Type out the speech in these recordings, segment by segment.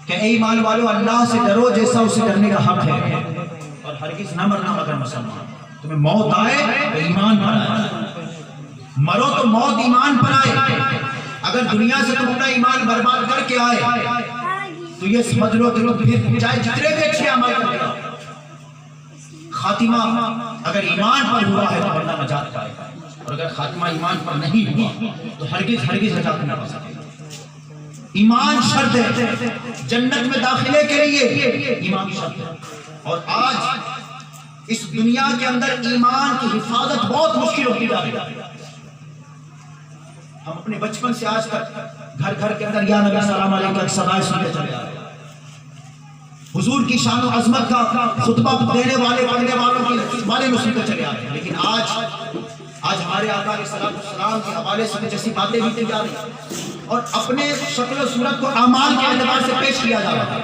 کہ اے ایمان والو اللہ سے ڈرو جیسا اسے ڈرنے کا حق ہے، اور ہرگز نہ مرنا مگر مسلمان۔ تمہیں موت آئے تو ایمان پر آئے، مرو تو موت ایمان پر آئے۔ اگر دنیا سے تم اپنا ایمان برباد کر کے آئے تو یہ سمجھ لو کہ پھر چاہے جتنے بھی اچھے عمل کر گا، خاتمہ اگر ایمان پر ہوا ہے تو بندہ نجات پائے گا، اور اگر خاتمہ ایمان پر نہیں ہوا تو ہرگز نجات نہ پا سکے۔ ایمان شرط ہے جنت میں داخلے کے لیے، ایمان شرط ہے۔ اور آج اس دنیا کے اندر ایمان کی حفاظت بہت مشکل ہوتی جا رہی ہے۔ ہم اپنے بچپن سے آج تک گھر گھر کے اندر یا نبی سلام علیہ کی صدائیں سنتے چلے آ رہے ہیں، حضور کی شان و عظمت کا خطبہ دینے والے پڑھنے والوں کے بارے میں سنتے چلے آ رہے ہیں، لیکن آج ہمارے آقا علیہ السلام کے حوالے سے جیسی باتیں ہوتی جا رہی ہیں اور اپنے شکل و صورت کو اعمال کے اعتبار سے پیش کیا جا رہا ہے،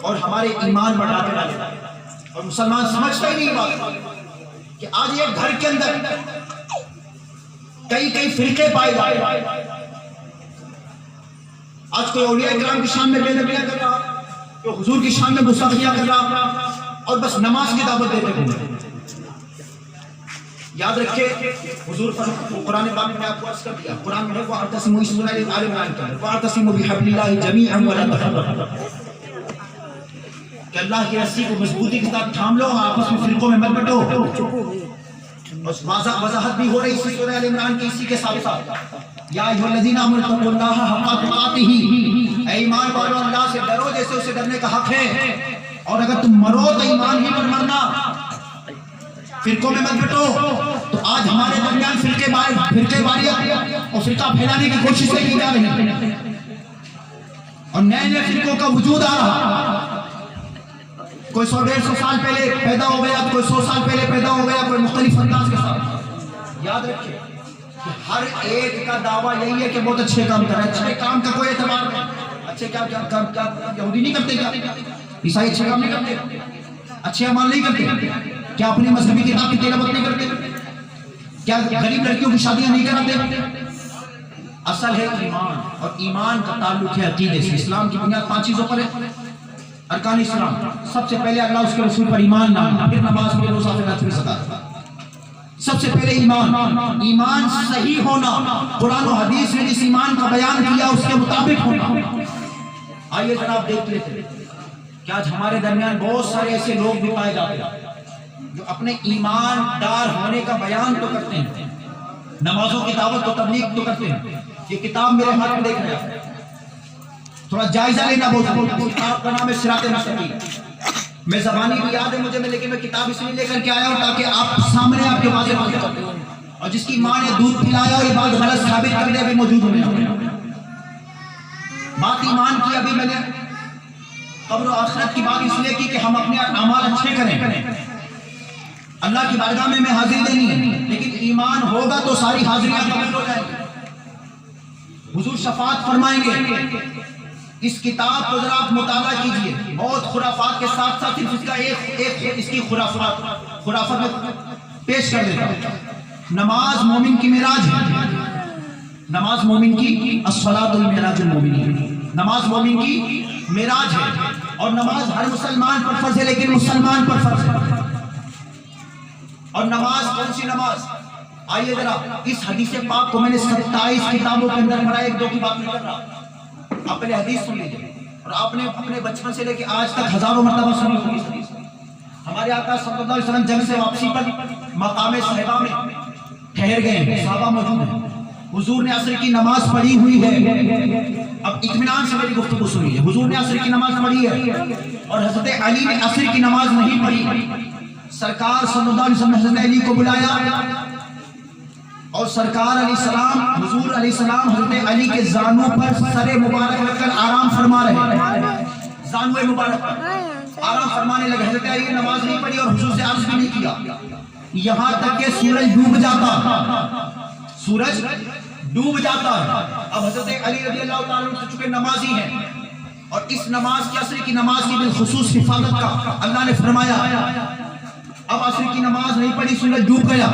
اور ہمارے ایمان بڑھاتے ڈالے جا رہے ہیں، اور مسلمان سمجھتا ہی نہیں بات کہ آج ایک گھر کے اندر کئی فرقے پائے جائے۔ آج کوئی اولیاء کرام کی شان میں بے ادبیاں کر رہا، کوئی حضور کی شان میں گستاخیاں کر رہا، اور بس نماز کی دعوت دیتے ہوئے۔ یاد رکھے حضور پر قرآن پاک میں آپ کو عرض کر دیا، قرآن میں وَاعْتَصِمُوا سورہ آل عمران کا وَاعْتَصِمُوا بِحَبْلِ اللَّهِ جَمِيعًا وَلَا تَفَرَّقُوا، کہ اللہ کی رسی کو مضبوطی کے ساتھ تھام لو، آپس میں فرقوں میں مت بٹو۔ وضاحت بھی ہو رہی اسی سورہ آل عمران کی اسی کے ساتھ ساتھ، یا ایھا الذین آمنوا اتقوا اللہ حق تقاتہ، اے ایمان والو اللہ سے ڈرو جیسے اسے ڈرنے کا حق ہے، اور اگر تم مرو تو ایمان ہی پر مرنا، فرقوں میں مت بٹو۔ تو آج ہمارے درمیان فرقے واریت اور فرقہ پھیلانے کی کوششیں کی جا رہی ہیں، اور نئے فرقوں کا وجود آ رہا، کوئی 100-150 سال پہلے پیدا ہو گیا، کوئی 100 سال پہلے پیدا ہو گیا، کوئی مختلف انداز کے ساتھ۔ یاد رکھیں کہ ہر ایک کا دعویٰ یہی ہے کہ بہت اچھے کام کر رہے ہیں، اچھے کام کا کوئی اعتبار نہیں۔ اچھے کیا یہودی نہیں کرتے کیا؟ عیسائی اچھے کام نہیں کرتے؟ اچھے اعمال نہیں کرتے کیا؟ اپنی مذہبی کتاب کی تلاوت نہیں کرتے کیا؟ غریب لڑکیوں کی شادیاں نہیں کراتے؟ اصل ہے ایمان، اور ایمان کا تعلق ہے عقیدے سے۔ اسلام کی بنیاد 5 چیزوں پر ہے، ارکان اسلام۔ سب سے پہلے اللہ اس کے رسول پر ایمان لانا، پھر نماز، پھر روزہ، پھر حج، پھر زکات۔ سب سے پہلے ایمان صحیح ہونا، قرآن و حدیث نے جس ایمان کا بیان کیا اس کے مطابق ہونا۔ آئیے جناب دیکھ لیتے ہیں کہ آج ہمارے درمیان بہت سارے ایسے لوگ بھی پائے جاتے ہیں جو اپنے ایماندار ہونے کا بیان تو کرتے ہیں، نمازوں کی دعوت و تبلیغ تو کرتے ہیں۔ یہ کتاب میرے ہاتھ میں دیکھ رہے ہیں، تھوڑا جائزہ لینا بہت ضروری۔ کتاب کا نام ہے صراط مستقیم۔ میں زبانی بھی یاد ہے مجھے، لیکن میں کتاب اس لیے لے کر کے آیا ہوں تاکہ آپ سامنے آپ کے واضح باتیں کرتے ہوں، اور جس کی ماں نے دودھ پلایا اور یہ بات غلط ثابت کرنے ابھی موجود ہونے بات ایمان کی۔ ابھی میں نے قبر و آخرت کی بات اس لیے کی کہ ہم اپنے اعمال اچھے کریں، اللہ کی بارگاہ میں حاضری دینی ہے، لیکن ایمان ہوگا تو ساری حاضریاں قبول ہو جائیں گی۔ حضور شفاعت فرمائیں گے۔ اس کتاب کو ذرا آپ مطالعہ کیجئے، بہت خرافات کے ساتھ ساتھ صرف اس کا ایک اس کی خرافت میں پیش کر دیتا ہوں۔ نماز مومن کی معراج ہے، نماز مومن کی الصلاۃ معراج المومنین، نماز مومن کی معراج ہے، اور نماز ہر مسلمان پر فرض ہے، لیکن مسلمان پر فرض ہے۔ اور نماز کون سی نماز؟ آئیے ذرا اس حدیث پاک کو میں نے 27 کتابوں کے اندر پڑھا، 1-2 کی بات نہیں کر رہا۔ آپ پہلے حدیث سن لیجئے، اور آپ نے اپنے بچپن سے لے کے آج تک ہزاروں مرتبہ سنی ہوگی اس حدیث۔ ہمارے آقا صلی اللہ علیہ وسلم جنگ سے واپسی پر مقام صحابہ میں ٹھہر گئے، صحابہ موجود ہیں، حضور نے عصر کی نماز پڑھی ہوئی ہے۔ اب اطمینان سے میری گفتگو سنیے، حضور نے عصر کی نماز پڑھی ہے، اور حضرت علی نے عصر کی نماز نہیں پڑھی۔ سرکار صلی اللہ علیہ وسلم نے حضرت علی کو بلایا، اور سرکار علیہ السلام، حضور علیہ السلام حضرت علی کے زانوں پر سر مبارک رکھ کر آرام فرما رہے ہیں، زانوں مبارک پر آرام فرمانے لگے۔ حضرت علی نے نماز نہیں پڑھی اور حضور سے عرض بھی نہیں کیا، یہاں تک کہ سورج ڈوب جاتا، سورج ڈوب جاتا ہے۔ اب حضرت علی رضی اللہ تعالیٰ عنہ چونکہ نمازی ہیں، اور اس نماز کی عصر کی نماز کی بالخصوص حفاظت کا اللہ نے فرمایا۔ اب عصر کی نماز نہیں پڑھی، سورج ڈوب گیا،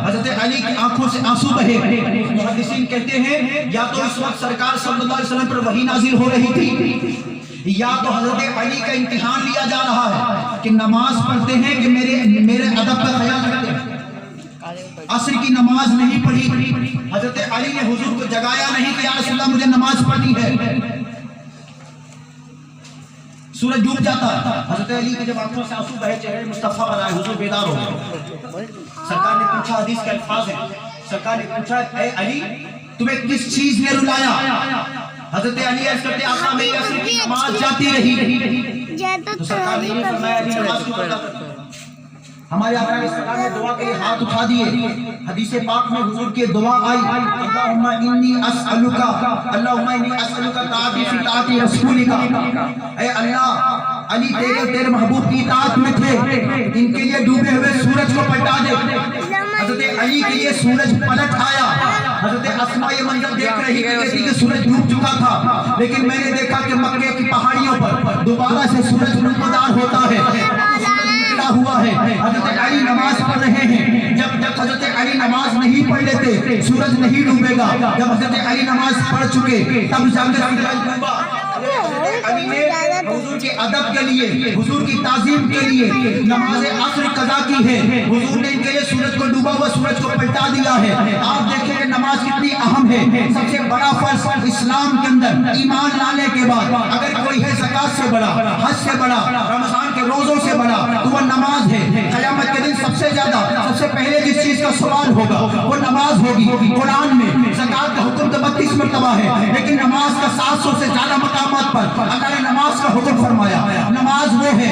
حضرت علی کی آنکھوں سے آنسو بہے۔ محدثین کہتے ہیں یا تو اس وقت سرکار صلی اللہ علیہ وسلم پر وحی نازل ہو رہی تھی، یا تو حضرت علی کا امتحان لیا جا رہا ہے کہ نماز پڑھتے ہیں کہ میرے ادب کا خیال رکھتے ہیں۔ عصر کی نماز نہیں پڑھی، حضرت علی نے حضور کو جگایا نہیں کہ یا رسول اللہ مجھے نماز پڑھنی ہے، سورج ڈوب جاتا ہے۔ حضرت علی کے جب آنکھوں سے آنسو بہے، چہرے مصطفیٰ پر آئے، حضور بیدار ہو گئے۔ سرکار نے پوچھا، حدیث کے الفاظ ہیں، سرکار نے پوچھا اے علی تمہیں کس چیز نے رلایا؟ حضرت علی عرض کرتے آقا میری عصر کی نماز جاتی رہی، تو سرکار نے یہ فرمایا علی نماز کیوں پڑھتا تھا؟ ہمارے آقا علیہ السلام نے دعا کے لیے ہاتھ اٹھا دیے، حدیث پاک میں حضور کی دعا آئی، اللہم انی اسألک، اللہم انی اسألک طاعتی فی طاعتی رسولک، اے اللہ علی تیرے محبوب کی اطاعت میں تھے، ان کے لیے ڈوبے ہوئے سورج کو پلٹا دے۔ حضرت علی کے لیے سورج پلٹ آیا۔ حضرت اسماء یہ منظر دیکھ رہی تھی کہ سورج ڈوب چکا تھا، لیکن میں نے دیکھا کہ مکے کی پہاڑیوں پر دوبارہ سے سورج نمودار ہوتا ہے، ہوا ہے۔ حضرت علی نماز پڑھ رہے ہیں، جب تک حضرت علی نماز نہیں پڑھ لیتے سورج نہیں ڈوبے گا، جب حضرت علی نماز پڑھ چکے تب جا کر سورج ڈوبا۔ علی نے حضور کے ادب کے لیے، حضور کی تعظیم کے لیے نماز عصر قضا کی ہے، حضور نے ان کے لیے سورج کو ڈوبا ہوا سورج کو پلٹا دیا ہے۔ آپ دیکھیں کہ نماز کتنی اہم ہے، سب سے بڑا فرض اسلام کے اندر ایمان لانے کے بعد اگر کوئی ہے زکات سے بڑا، حج سے بڑا، رمضان کے روزوں سے بڑا تو وہ نماز ہے۔ قیامت کے دن سب سے زیادہ سب سے پہلے جس چیز کا سوال ہوگا وہ نماز ہوگی۔ قرآن میں زکات کا حکم تو 32 مرتبہ ہے، لیکن نماز کا 700 سے زیادہ مقامات پر اللہ نے نماز کا حکم فرمایا۔ نماز وہ ہے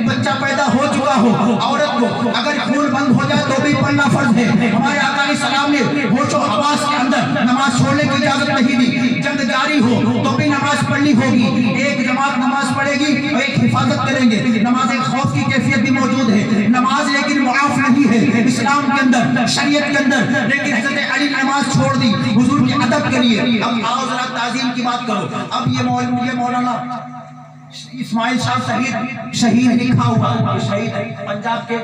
بچہ پیدا ہو چکا ہو، عورت کو اگر خون بند ہو جائے تو بھی پڑھنا فرض ہے۔ ہمارے آقا علیہ السلام نے ہوش و حواس کے اندر نماز چھوڑنے کی اجازت نہیں دی، جنگ جاری ہو تو بھی نماز پڑھنی ہوگی۔ ایک جماعت نماز پڑھے گی اور ایک حفاظت کریں گے، نماز ایک خوف کی کیفیت بھی موجود ہے، نماز لیکن معاف نہیں ہے اسلام کے اندر، شریعت کے اندر، لیکن حضرت علی نماز چھوڑ دی حضور کے ادب کے لیے۔ اب آؤ ذرا تعظیم کی بات کرو۔ اب یہ مولانا اسماعیل شاہ شہید لکھا ہوا، یہ شہید ہے، پنجاب کے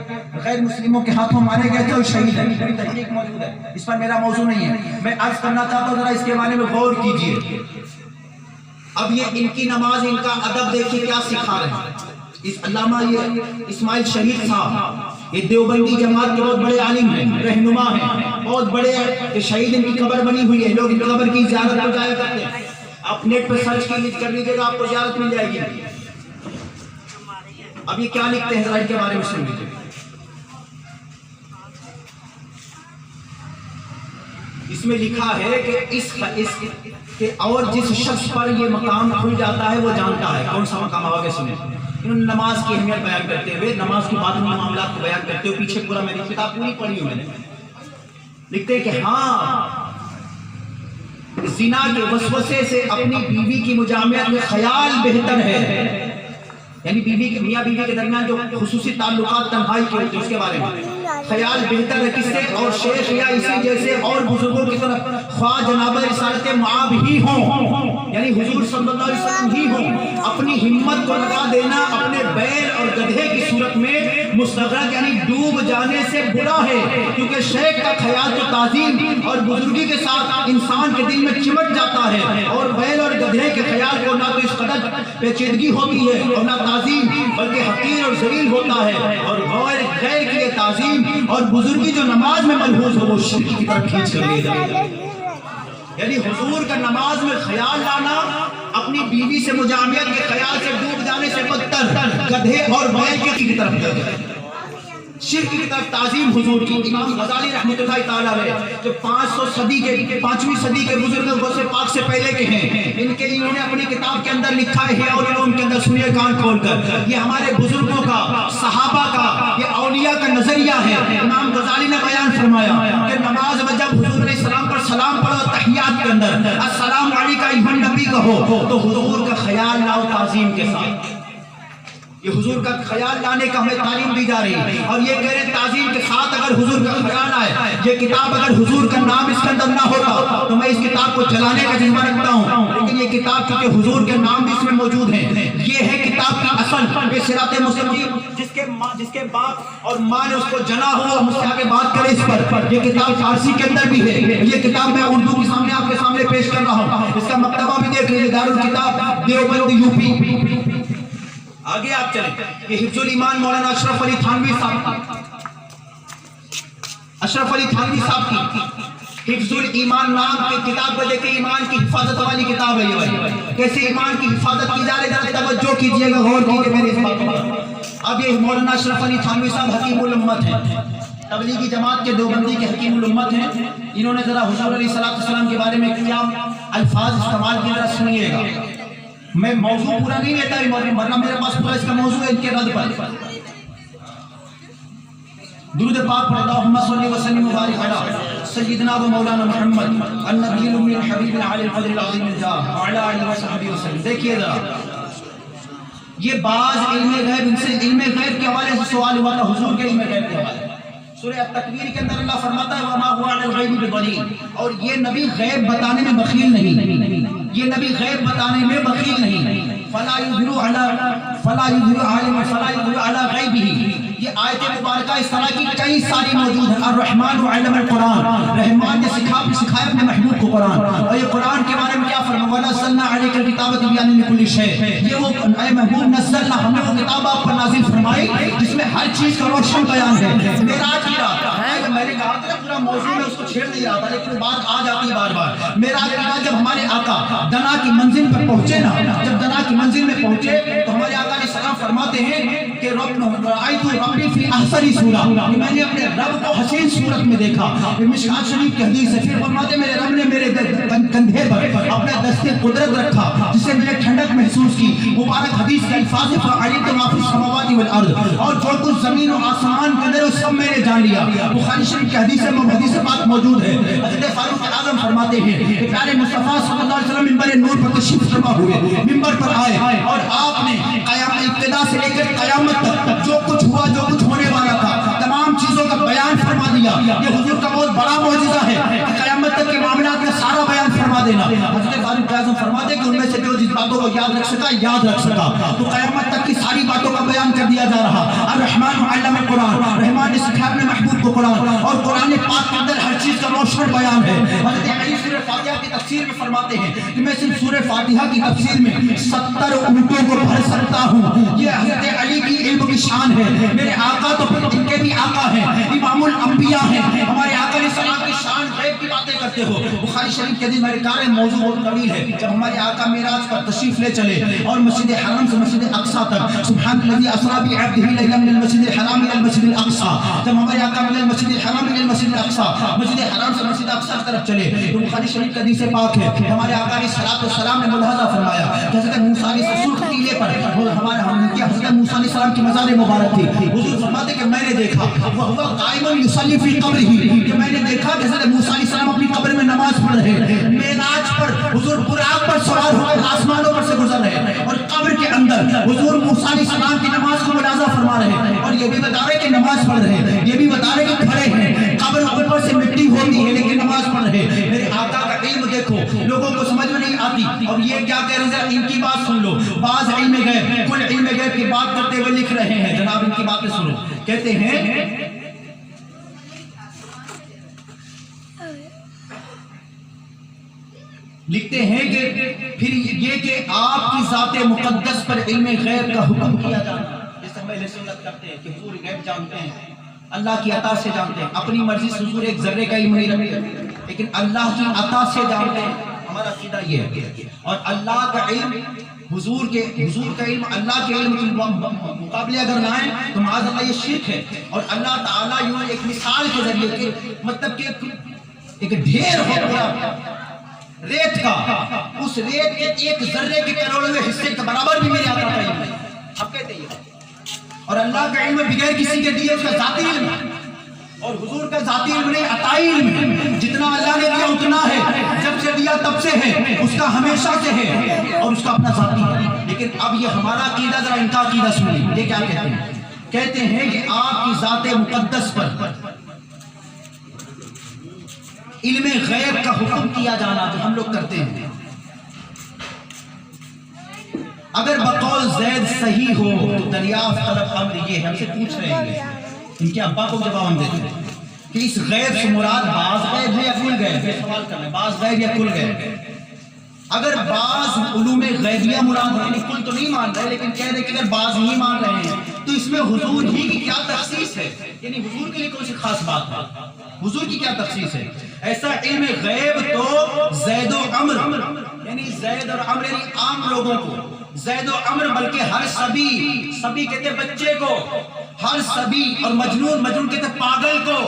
غیر مسلموں کے ہاتھوں مارے گئے تھے اور شہید ہے، میری تحقیق موجود ہے، اس پر میرا موضوع نہیں ہے، میں عرض کرنا چاہتا ہوں ذرا اس کے بارے میں غور کیجئے۔ اب یہ ان کی نماز، ان کا ادب دیکھیے کیا سکھا رہے ہیں۔ اس علامہ یہ اسماعیل شہید صاحب یہ دیوبندی جماعت کے بہت بڑے عالم ہیں، رہنما ہیں، بہت بڑے ہیں، شہید ان کی قبر بنی ہوئی ہے، لوگ ان کی قبر کی زیارت کو جایا کرتے ہیں۔ آپ نیٹ پر سرچ کر لیجیے گا، آپ کو زیارت مل جائے گی۔ اب یہ کیا لکھتے ہیں ذرا ان کے بارے میں سن لیجیے۔ اس میں لکھا ہے کہ اور جس شخص پر یہ مقام کھل جاتا ہے وہ جانتا ہے کون سا مقام آگے سنیں۔ انہوں نے نماز کی اہمیت بیان کرتے ہوئے، نماز کے باطنی معاملات کو بیان کرتے ہوئے، پیچھے پورا میری کتاب پوری پڑھی ہوں میں نے، لکھتے ہیں کہ ہاں زنا کے وسوسے سے اپنی بیوی کی مجامعت میں خیال بہتر ہے، یعنی بیوی کے میاں بیوی کے درمیان جو خصوصی تعلقات تنہائی کے ہوتے ہیں اس کے بارے میں خیال بہتر ہے کس سے؟ اور شیخ یا اسی جیسے اور بزرگوں کی طرف خواہ جناب رسالت معاب ہی ہوں، یعنی حضور صلی اللہ علیہ وسلم ہی ہوں، اپنی ہمت کو لگا دینا اپنے بیل اور گدھے کی صورت میں مستغرق یعنی ڈوب جانے سے برا ہے، کیونکہ شیخ کا خیال تو تعظیم اور بزرگی کے ساتھ انسان کے دل میں چمٹ جاتا ہے، اور بیل اور گدھے کے خیال کو نہ تو اس قدر پیچیدگی ہوتی ہے اور نہ تعظیم، بلکہ حقیر اور ذلیل ہوتا ہے، اور غیر کی یہ تعظیم اور بزرگی جو نماز میں ملحوظ ہو وہ شرک کی طرف کھینچ کر لے جائے گا۔ یعنی حضور کا نماز میں خیال لانا اپنی بیوی سے مجامعت کے خیال سے ڈوب جانے سے بدتر گدھے اور بیل کی طرف لے جائے گا۔ شرک کی طرف تعظیم حضور کی۔ امام غزالی رحمۃ اللہ تعالیٰ علیہ جو 5ویں صدی کے بزرگ غوث پاک سے پہلے کے ہیں، ان کے لیے انہوں نے اپنی کتاب کے اندر لکھا ہے اور ان کے اندر سنیے کان کھول کر، یہ ہمارے بزرگوں کا، صحابہ کا، یہ اولیاء کا نظریہ ہے۔ امام غزالی نے بیان فرمایا کہ نماز میں جب حضور علیہ السلام پر سلام پڑھو تحیات کے اندر السلام علیکہ ایھا نبی کہو تو حضور کا خیال لاؤ تعظیم کے ساتھ۔ یہ حضور کا خیال لانے کا ہمیں تعلیم دی جا رہی ہے، اور یہ کہہ رہے ہیں تعظیم کے ساتھ اگر حضور کا خیال آئے، یہ کتاب اگر حضور کا نام اس کے اندر نہ ہوتا تو میں اس کتاب کو چلانے کا جذبہ رکھتا ہوں، لیکن یہ کتاب چونکہ حضور کے نام بھی اس میں موجود ہیں، یہ ہے کتاب کتاب کی اصل یہ صراط مستقیم جس کے باپ اور ماں نے اس کو جنا ہوا مجھ سے آگے بات کرے اس پر. یہ کتاب فارسی کے اندر بھی ہے. یہ کتاب میں اردو کے سامنے آپ کے سامنے پیش کر رہا ہوں. اس کا مکتبہ بھی دیکھ لیجیے, دارالکتاب دیوبند یوپی. آگے آپ چلیں. یہ حفظ الایمان مولانا اشرف علی تھانوی صاحب کی حفظ الایمان نام کی کتاب کو دیکھیں. ایمان کی حفاظت والی کتاب ہے یہ بھائی. کیسے ایمان کی حفاظت کی جا رہی ہے, توجہ کیجئے گا, غور کیجئے میرے اس بات پر. اب یہ مولانا اشرف علی تھانوی صاحب حکیم الامت ہیں, تبلیغی جماعت کے دیوبندی کے حکیم الامت ہیں. انہوں نے ذرا حضور علیہ السلام کے بارے میں کیا الفاظ استعمال کیے, ذرا سنیے گا. میں موضوع پورا نہیں لیتا, ورنہ میرے پاس پورا اس کا موضوع ہے ان کے رد پر. درود پاک پڑھ, اللہم صلی وسلم وبارک علی سیدنا و مولانا محمد النبی الامی الحبیب العالی القدر العظیم الجاہ وعلی آلہ وصحبہ وسلم. دیکھیے ذرا, یہ بعض علم غیب, ان سے علم غیب کے حوالے سے سوال ہوا تھا, حضور کے علم غیب کے حوالے. سورہ التکویر کے اندر اللہ فرماتا ہے وما هو علی الغیب بضنین, اور یہ نبی غیب بتانے میں بخیل نہیں, یہ نبی غیب بتانے میں بخیل نہیں. فلا یظہر علی غیبہ, یہ آیت مبارکہ اس طرح کی کئی ساری موجود ہیں. الرحمن علم القرآن, رحمان نے سکھایا اپنے محبوب کو قرآن. اور یہ قرآن کے بارے میں کیا فرمایا, وَنَزَّلْنَا عَلَيْكَ الْكِتَابَ تِبْيَانًا لِكُلِّ شَيْءٍ, یہ وہ اے محبوب نزلنا, ہم نے وہ کتاب آپ پر نازل فرمائی جس میں ہر چیز کا روشن بیان ہے. معراج کی رات ہے, میں نے کہا تھا پورا موضوع میں اس کو چھیڑ نہیں رہا تھا, لیکن بات آ جاتی ہے بار بار. معراج کی رات جب ہمارے آقا دنا کی منزل پر پہنچے نا, جب دنا کی منزل میں پہنچے تو ہمارے آقا علیہ السلام فرماتے ہیں کہ رأیت ربی فی احسن صورت, میں نے اپنے رب کو حسین صورت میں دیکھا. مشکات شریف کی حدیث ہے. پھر فرماتے میرے رب نے میرے کندھے پر اپنے دستے قدرت رکھا جسے میں نے ٹھنڈک محسوس کی. مبارک حدیث کے الفاظ فعلمت ما فی السماوات والارض, اور جو کچھ زمین و آسمان کے اندر سب میں نے جان لیا. بخاری شریف کی حدیث پاک موجود ہے. حضرت فاروق اعظم فرماتے ہیں کہ پیارے مصطفیٰ صلی اللہ علیہ وسلم منبر نور پر تشریف فرما ہوئے, منبر پر آئے اور آپ نے ابتدا سے لے کر قیامت تک جو کچھ ہوا, جو کچھ ہونے والا تھا, تمام چیزوں کا بیان فرما دیا. یہ حضور کا بہت بڑا معجزہ ہے کہ قیامت تک کے معاملات میں سارا بیان فرما دینا. حضرت فاروق اعظم فرماتے کہ ان میں سے جو جس باتوں کو یاد رکھ سکا یاد رکھ سکا, تو قیامت تک کی ساری باتوں کا بیان کر دیا جا رہا. الرحمن علم القرآن, رحمان نے سکھایا اپنے محبوب کو قرآن, اور قرآن پاک کے اندر ہر چیز کا روشن بیان ہے. حضرت علی سورہ فاتحہ کی تفسیر میں فرماتے ہیں کہ میں صرف سورہ فاتحہ کی تفسیر میں 70 اونٹوں کو بھر سکتا ہوں. یہ حضرت علی کی علم کی شان ہے. میرے آقا تو ان کے بھی آقا ہیں, امام الانبیاء ہیں. ہمارے آقا علیہ السلام کی شان غیب کی باتیں کرتے ہو. بخاری شریف کے دن میرے کار موضوع بہت طویل ہے. جب ہمارے آقا معراج پر تشریف لے چلے اور مسجد حرام سے مسجد اقصی تک, سبحان الذی اسری بعبدہ لیلا من المسجد الحرام الى المسجد الاقصی, جب ہمارے آقا من المسجد الحرام الى المسجد الاقصی, مسجد حرام سے مسجد اقصی کی طرف چلے, تو بخاری شریف کا حدیث پاک ہے. ہمارے آقا علیہ السلام نے ملاحظہ فرمایا کہ حضرت موسیٰ علیہ السلام سرخ ٹیلے پر حضرت موسیٰ علیہ السلام کی مزار مبارک تھی. حضور فرماتے کہ میں نے دیکھا وہ قائم یصلی فی قبرہ, کہ میں نے دیکھا کہ حضرت موسیٰ علیہ السلام اپنی قبر میں نماز پڑھ رہے ہیں. معراج پر حضور براق پر سوار ہو کر آسمانوں پر سے گزر رہے ہیں, اور قبر کے اندر حضور موسیٰ علیہ السلام کی نماز کو ملاحظہ فرما رہے ہیں, اور یہ بھی بتا رہے کہ نماز پڑھ رہے ہیں, یہ بھی بتا رہے کہ کھڑے ہیں. قبر پر سے مٹی ہوتی ہے لیکن نماز پڑھ رہے ہیں. میرے آقا کا علم دیکھو, لوگوں کو سمجھ میں نہیں آتی. اور یہ کیا کہہ رہے ہیں, ان کی بات سن لو. بعض علم غیب, کل علم غیب کی بات کرتے ہوئے لکھ رہے ہیں, جناب ان کی باتیں سنو. کہتے ہیں لکھتے ہیں کہ پھر یہ کہ آپ کی ذات مقدس پر علم غیب کا حکم کیا جانا, جیسے ہم اہل سنت کرتے ہیں کہ حضور غیب جانتے ہیں, اللہ کی عطا سے جانتے ہیں. اپنی مرضی سے حضور ایک ذرے کا علم نہیں رکھتے, لیکن اللہ کی عطا سے جانتے ہیں. ہمارا عقیدہ یہ ہے. اور اللہ کا علم حضور کا علم اللہ کے علم کے مقابلے اگر لائیں تو معاذ اللہ یہ شرک ہے. اور اللہ تعالیٰ یوں ایک مثال کے ذریعے کہ مطلب کہ ایک ڈھیر ہو پورا ریت کا, اس ریت کے ایک ذرے کے کروڑویں حصے کے برابر بھی میرے آقا کا علم ہے. آپ کہتے ہیں, اور اللہ کا علم بغیر کسی کے دیے اس کا ذاتی علم ہے, اور حضور کا ذاتی علم نہیں عطائی علم ہے. جتنا اللہ نے دیا اتنا ہے, جب سے دیا تب سے ہے, اس کا ہمیشہ سے ہے, اور اس کا اپنا ذاتی ہے. لیکن اب یہ ہمارا عقیدہ, ذرا ان کا عقیدہ سنیے. یہ کیا کہتے ہیں, کہتے ہیں کہ آپ کی ذات مقدس پر علم غیب کا حکم کیا جانا جو ہم لوگ کرتے ہیں, اگر بقول زید صحیح ہو تو دریافت طلب امر یہ ہے، ہم سے پوچھ رہے ہیں، ان کے ابا کو جواب ہم دیتے ہیں کہ اس غیب سے مراد بعض غیب ہے یا کل غیب ہے؟ سوال کر رہے ہیں، بعض غیب یا کل غیب؟ اگر بعض علوم غیبیہ مراد ہے، یعنی کل تو نہیں مان رہے لیکن کہہ رہے کہ اگر بعض نہیں مان رہے ہیں تو اس میں حضور ہی کی کیا تخصیص ہے؟ یعنی حضور کے لیے کون سی خاص بات ہے؟ حضور کی کیا تخصیص ہے؟ ایسا علم غیب تو زید و عمر، یعنی زید اور عمر یعنی عام لوگوں کو، زید و عمر بلکہ ہر سبی کہتے بچے کو، ہر سبی، اور مجنون کہتے پاگل کو،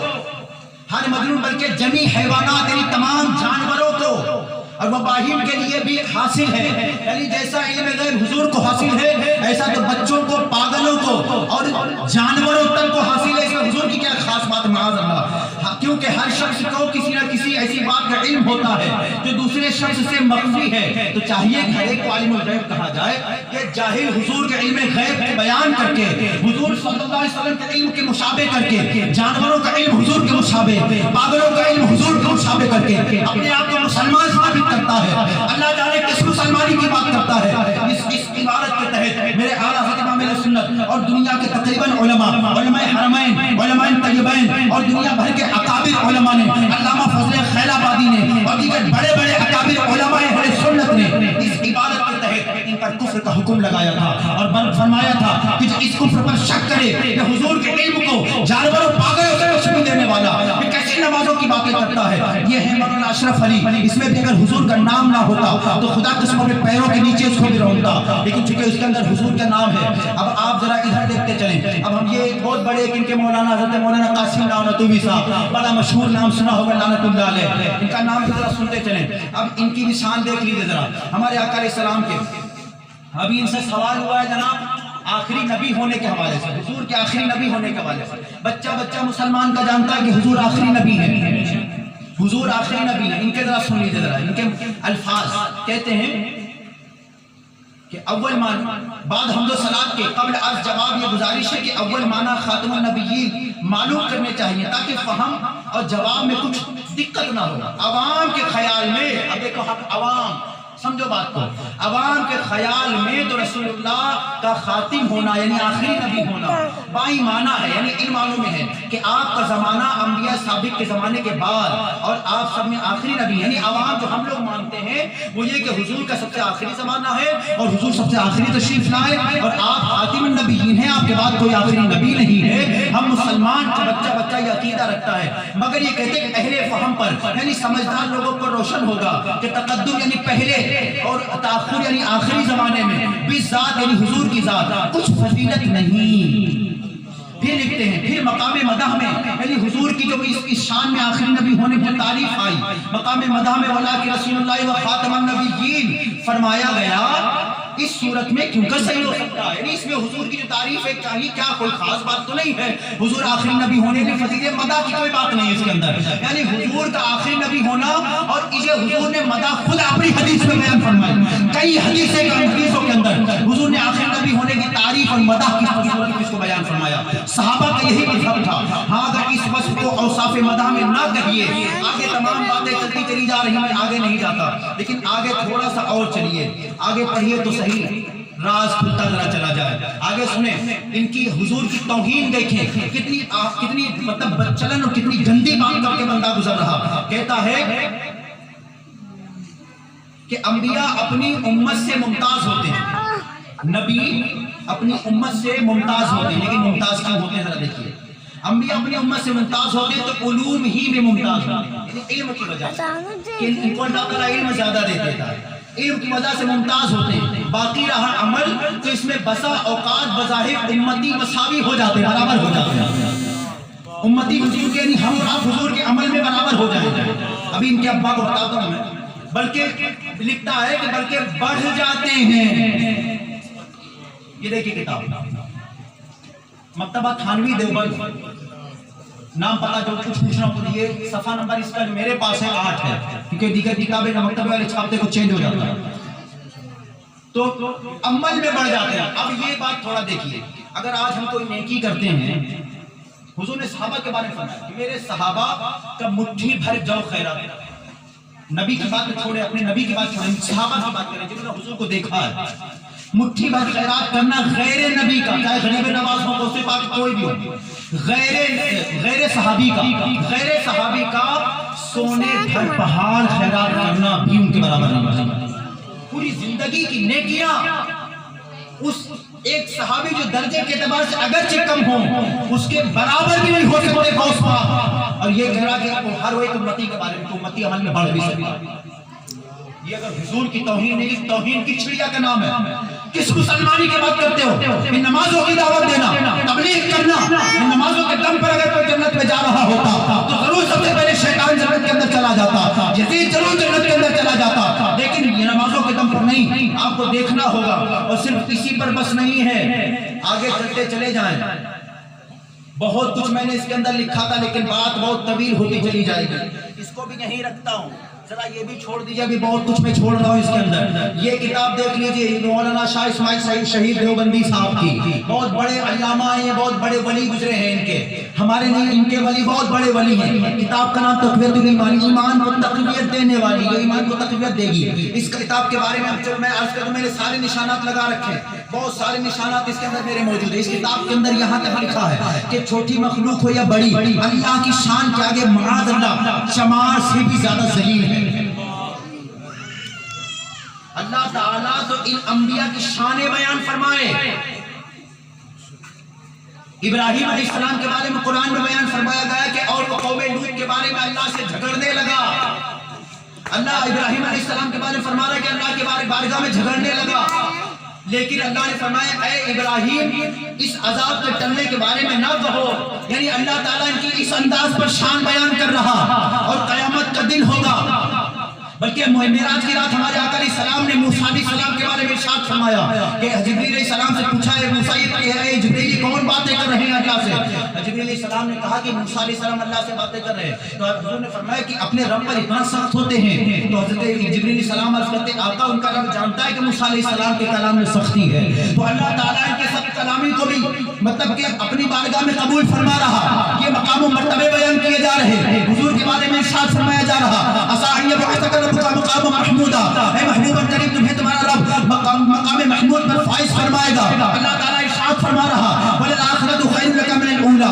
ہر مجنون بلکہ جمی حیوانات یعنی تمام جانوروں کو، اور مباہیم کے لیے بھی حاصل ہے، یعنی جیسا علم غیب حضور کو حاصل ہے ایسا تو بچوں کو، پاگلوں کو اور جانوروں تک کو حاصل ہے۔ اس میں حضور کی کیا خاص بات؟ معاذ اللہ، کیونکہ ہر شخص کو کسی نہ کسی ایسی بات کا علم ہوتا ہے جو دوسرے شخص سے مخفی ہے، تو چاہیے کہ ہر ایک کو عالم الغیب کہا جائے کہ جاہل حضور کے علم غیب کو بیان کر کے، حضور صلی اللہ علیہ وسلم کے علم کے مشابہ کر کے، جانوروں کا علم حضور کے مشابہ، پاگلوں کا علم حضور کے مشابہ کر کے اپنے آپ کو مسلمان ثابت کرتا ہے۔ اللہ جانے کس مسلمانی کی بات کرتا ہے۔ اس عبارت کے تحت میرے اعلیٰ حضرت امام اہل سنت اور دنیا کے تقریباً علماء حرمین، علماء طیبین اور دنیا بھر کے اکابر علماء نے، علامہ فضل خیل آبادی نے اور دیگر بڑے بڑے اکابر علماء اہل سنت نے اس عبادت کے تحت ان پر کفر کا حکم لگایا تھا اور فرمایا تھا کہ جو اس کفر پر شک کرے کہ حضور کے علم کو جانوروں پاگلوں سے روشنی دینے والا یہ کیسی نمازوں کی باتیں کرتا ہے۔ یہ ہے مولانا اشرف علی، اس میں بھی اگر حضور کا نام نہ ہوتا تو خدا قسم اپنے پیروں کے نیچے اس کو بھی رونتا، لیکن چونکہ اس کے اندر حضور کا نام ہے۔ اب آپ ذرا ادھر دیکھتے چلیں، اب ہم یہ بہت بڑے ان کے مولانا حضرت مولانا قاسم نانوتوی صاحب، بڑا مشہور نام سنا ہوگا لعنت اللہ علیہ، ان کا نام ذرا سنتے چلیں۔ اب ان کی نشان دیکھ لیجیے ذرا، ہمارے آقا علیہ السلام کے، ابھی ان سے سوال ہوا ہے جناب آخری نبی ہونے کے حوالے سے، حضور کے آخری نبی ہونے کے حوالے سے، بچہ مسلمان کا جانتا ہے کہ حضور آخری نبی ہے، حضور آخری نبی ہے۔ ان کے ذرا سن لیجیے ذرا، ان کے الفاظ کہتے ہیں کہ اول معنی بعد حمد و صلات کے قبل از جواب یہ گزارش ہے کہ اول معنی خاتم النبیین معلوم کرنے چاہیے تاکہ فہم اور جواب میں کچھ دقت نہ ہو۔ عوام کے خیال میں، اب دیکھو عوام سمجھو بات کو، عوام کے خیال میں تو رسول اللہ کا خاتم ہونا یعنی آخری نبی ہونا بائی معنی ہے، یعنی ان معنوں میں ہے کہ آپ کا زمانہ انبیاء سابق کے زمانے کے بعد اور آپ سب میں آخری نبی، یعنی عوام جو ہم لوگ مانتے ہیں وہ یہ کہ حضور کا سب سے آخری زمانہ ہے اور حضور سب سے آخری تشریف لائے اور آپ خاتم النبیین ہیں، آپ کے بعد کوئی آخری نبی نہیں ہے۔ ہم مسلمان کا بچہ یہ عقیدہ رکھتا ہے، مگر یہ کہتے ہیں کہ اہل فہم پر یعنی سمجھدار لوگوں پر روشن ہوگا کہ تقدم یعنی پہلے اور تاخر یعنی آخری زمانے میں بھی ذات یعنی حضور کی ذات کچھ فضیلت نہیں۔ پھر لکھتے ہیں پھر مقام مدح میں یعنی حضور کی جو اس شان میں آخری نبی ہونے کی تعریف آئی، مقام مدح میں ولا کہ رسول اللہ و خاتم النبیین فرمایا گیا، اس صورت میں کیوں کر صحیح ہو سکتا ہے؟ یعنی اس میں حضور کی جو تعریف ہے کیا کوئی خاص بات تو نہیں ہے، حضور آخری نبی ہونے کی فضیلت مدح کی کوئی بات نہیں ہے اس کے اندر، یعنی حضور کا آخری نبی ہونا اور اسے حضور نے مدح خود اپنی حدیث میں بیان فرمایا، کئی حدیثوں کے اندر حضور نے آخری نبی ہونے کی تعریف اور مدح کس کو بیان فرمایا۔ صحابہ کا یہی مذہب تھا، ہاں اگر اس وصف کو اوصاف مدح میں نہ کہیے، آگے تمام باتیں چلتی چلی جا رہی ہیں، آگے نہیں جاتا، لیکن آگے تھوڑا سا اور چلیے، آگے پڑھیے تو صحیح راز کھلتا ذرا چلا جائے۔ آگے سنیں، ان کی حضور کی توہین دیکھیں، کتنی مطلب بدچلن اور کتنی گندی بات کر کے بندہ گزر رہا۔ کہتا ہے کہ انبیاء اپنی امت سے ممتاز ہوتے ہیں، نبی اپنی امت سے ممتاز ہوتے ہیں، لیکن ممتاز کیوں ہوتے ہیں ذرا دیکھیے۔ انبیاء اپنی امت سے ممتاز ہوتے ہیں تو علوم ہی میں ممتاز ہوتے ہیں، یعنی علم کی وجہ سے کہ ان کو اللہ تعالیٰ علم زیادہ دے دیتا ہے، علم کی وجہ سے ممتاز ہوتے ہیں۔ باقی رہا عمل تو اس میں بسا اوقات بظاہر امتی مساوی ہو جاتے ہیں، برابر ہو جاتے ہیں، امتی حضور کے یعنی ہم آپ حضور کے عمل میں برابر ہو جائیں۔ ابھی ان کے ابا کو بتاتا ہوں میں، بلکہ لکھتا ہے کہ بلکہ بڑھ جاتے ہیں۔ یہ دیکھیں کتاب مکتبہ تھانوی دیوبند، نام پتا جو کچھ پوچھنا پڑیے، صفحہ نمبر اس کا میرے پاس ہے 8 ہے، کیونکہ دیگر کتابیں مکتبہ والے چھاپتے کو چینج ہو جاتا ہے، تو عمل میں بڑھ جاتے ہیں۔ اب یہ بات تھوڑا دیکھیے، اگر آج ہم کوئی نیکی کرتے ہیں، حضور نے صحابہ کے بارے میں فرمایا کہ میرے صحابہ کا مٹھی بھر جو خیرات، نبی کی بات چھوڑے، اپنے نبی کی بات چھوڑے، صحابہ کی بات کریں جنہوں نے حضور کو دیکھا ہے، مٹھی بھر خیرات کرنا غیر نبی کا، چاہے غریب نواز ہو، غوث پاک کوئی بھی ہو، غیر صحابی کا سونے بھر پہاڑ خیرات کرنا بھی ان کے برابر نہیں۔ پوری زندگی کی نیکیاں اس ایک صحابی جو درجے کے اعتبار سے اگرچہ کم ہوں اس کے برابر بھی نہیں ہو سکتے غوث پاک۔ اور یہ کہہ رہا کہ ہر ایک امتی کے بارے میں تو امتی عمل میں بڑھ بھی سکتا۔ یہ اگر حضور کی توہین ہے، اس توہین کی چھڑیا کا نام ہے۔ کس مسلمانی کی بات کرتے ہو؟ ان نمازوں کی دعوت دینا، تبلیغ کرنا، ان نمازوں کے دم پر اگر کوئی جنت میں جا رہا ہوتا تو ضرور سب سے پہلے شیطان جنت کے اندر چلا جاتا، یزید ضرور جنت کے اندر چلا جاتا، لیکن یہ نمازوں کے دم پر نہیں۔ آپ کو دیکھنا ہوگا، اور صرف اسی پر بس نہیں ہے، آگے چلتے چلے جائیں۔ بہت کچھ میں نے اس کے اندر لکھا تھا، لیکن بات بہت طویل ہوتی چلی جائے گی، اس کو بھی یہیں رکھتا ہوں۔ ذرا یہ بھی چھوڑ دیجئے، ابھی بہت کچھ میں چھوڑ رہا ہوں اس کے اندر۔ یہ کتاب دیکھ لیجئے، مولانا شاہ اسماعیل شہید دیوبندی صاحب کی، بہت بڑے علامہ ہیں، بہت بڑے ولی گزرے ہیں ان کے، ہمارے نہیں، ان کے ولی بہت بڑے ولی ہیں۔ کتاب کا نام تقویت الایمان، ایمان کو تقویت دینے والی، یہ ایمان کو تقویت دے گی۔ اس کتاب کے بارے میں جب میں عرض کروں، میں نے سارے نشانات لگا رکھے ہیں، بہت سارے نشانات اس کے اندر میرے موجود ہیں۔ اس کتاب کے اندر یہاں تک لکھا ہے کہ چھوٹی مخلوق ہو یا بڑی، اللہ کی شان کے آگے معاذ اللہ چمار سے بھی زیادہ ذلیل ہے۔ اللہ تعالیٰ تو ان انبیاء کی شان بیان فرمائے۔ ابراہیم علیہ السلام کے بارے میں قرآن میں بیان فرمایا گیا کہ اور وہ قوم لوط کے بارے میں اللہ سے جھگڑنے لگا۔ اللہ ابراہیم علیہ السلام کے بارے میں فرما رہا ہے کہ اللہ کے بارگاہ میں جھگڑنے لگا، لیکن اللہ نے فرمایا اے ابراہیم اس عذاب کے ٹلنے کے بارے میں نہ کہو۔ یعنی اللہ تعالیٰ ان کی اس انداز پر شان بیان کر رہا، اور قیامت کا دن ہوگا۔ بلکہ معراج کی رات ہمارے آقا علیہ السلام نے موسیٰ علیہ السلام کے بارے میں ارشاد فرمایا کہ جبریل علیہ السلام سے پوچھا ہے موسیٰ یہ جبریل کون باتیں کر رہے ہیں اللہ سے؟ جبریل علیہ السلام نے کہا کہ موسیٰ علیہ السلام اللہ سے باتیں کر رہے ہیں۔ تو حضور نے فرمایا کہ اپنے رب پر اتنا سخت ہوتے ہیں، تو حضرت جبریل علیہ السلام عرض کرتے آقا ان کا رب جانتا ہے کہ موسیٰ علیہ السلام کے کلام میں سختی ہے، تو اللہ تعالیٰ ان کے سب کلامی کو بھی مطلب کہ اپنی بارگاہ میں قبول فرما رہا۔ یہ مقام و مرتبے بیان کیے جا رہے، حضور کے بارے میں ارشاد فرمایا جا رہا عسیٰ یبعثک ربک مقام محمودا، اے محبوب کریم تمہیں تمہارا رب مقام محمود پر فائز فرمائے گا۔ اللہ تعالیٰ ارشاد فرما رہا وَلَلْآخِرَةُ خَيْرٌ لَكَ مِنَ الْأُولَىٰ،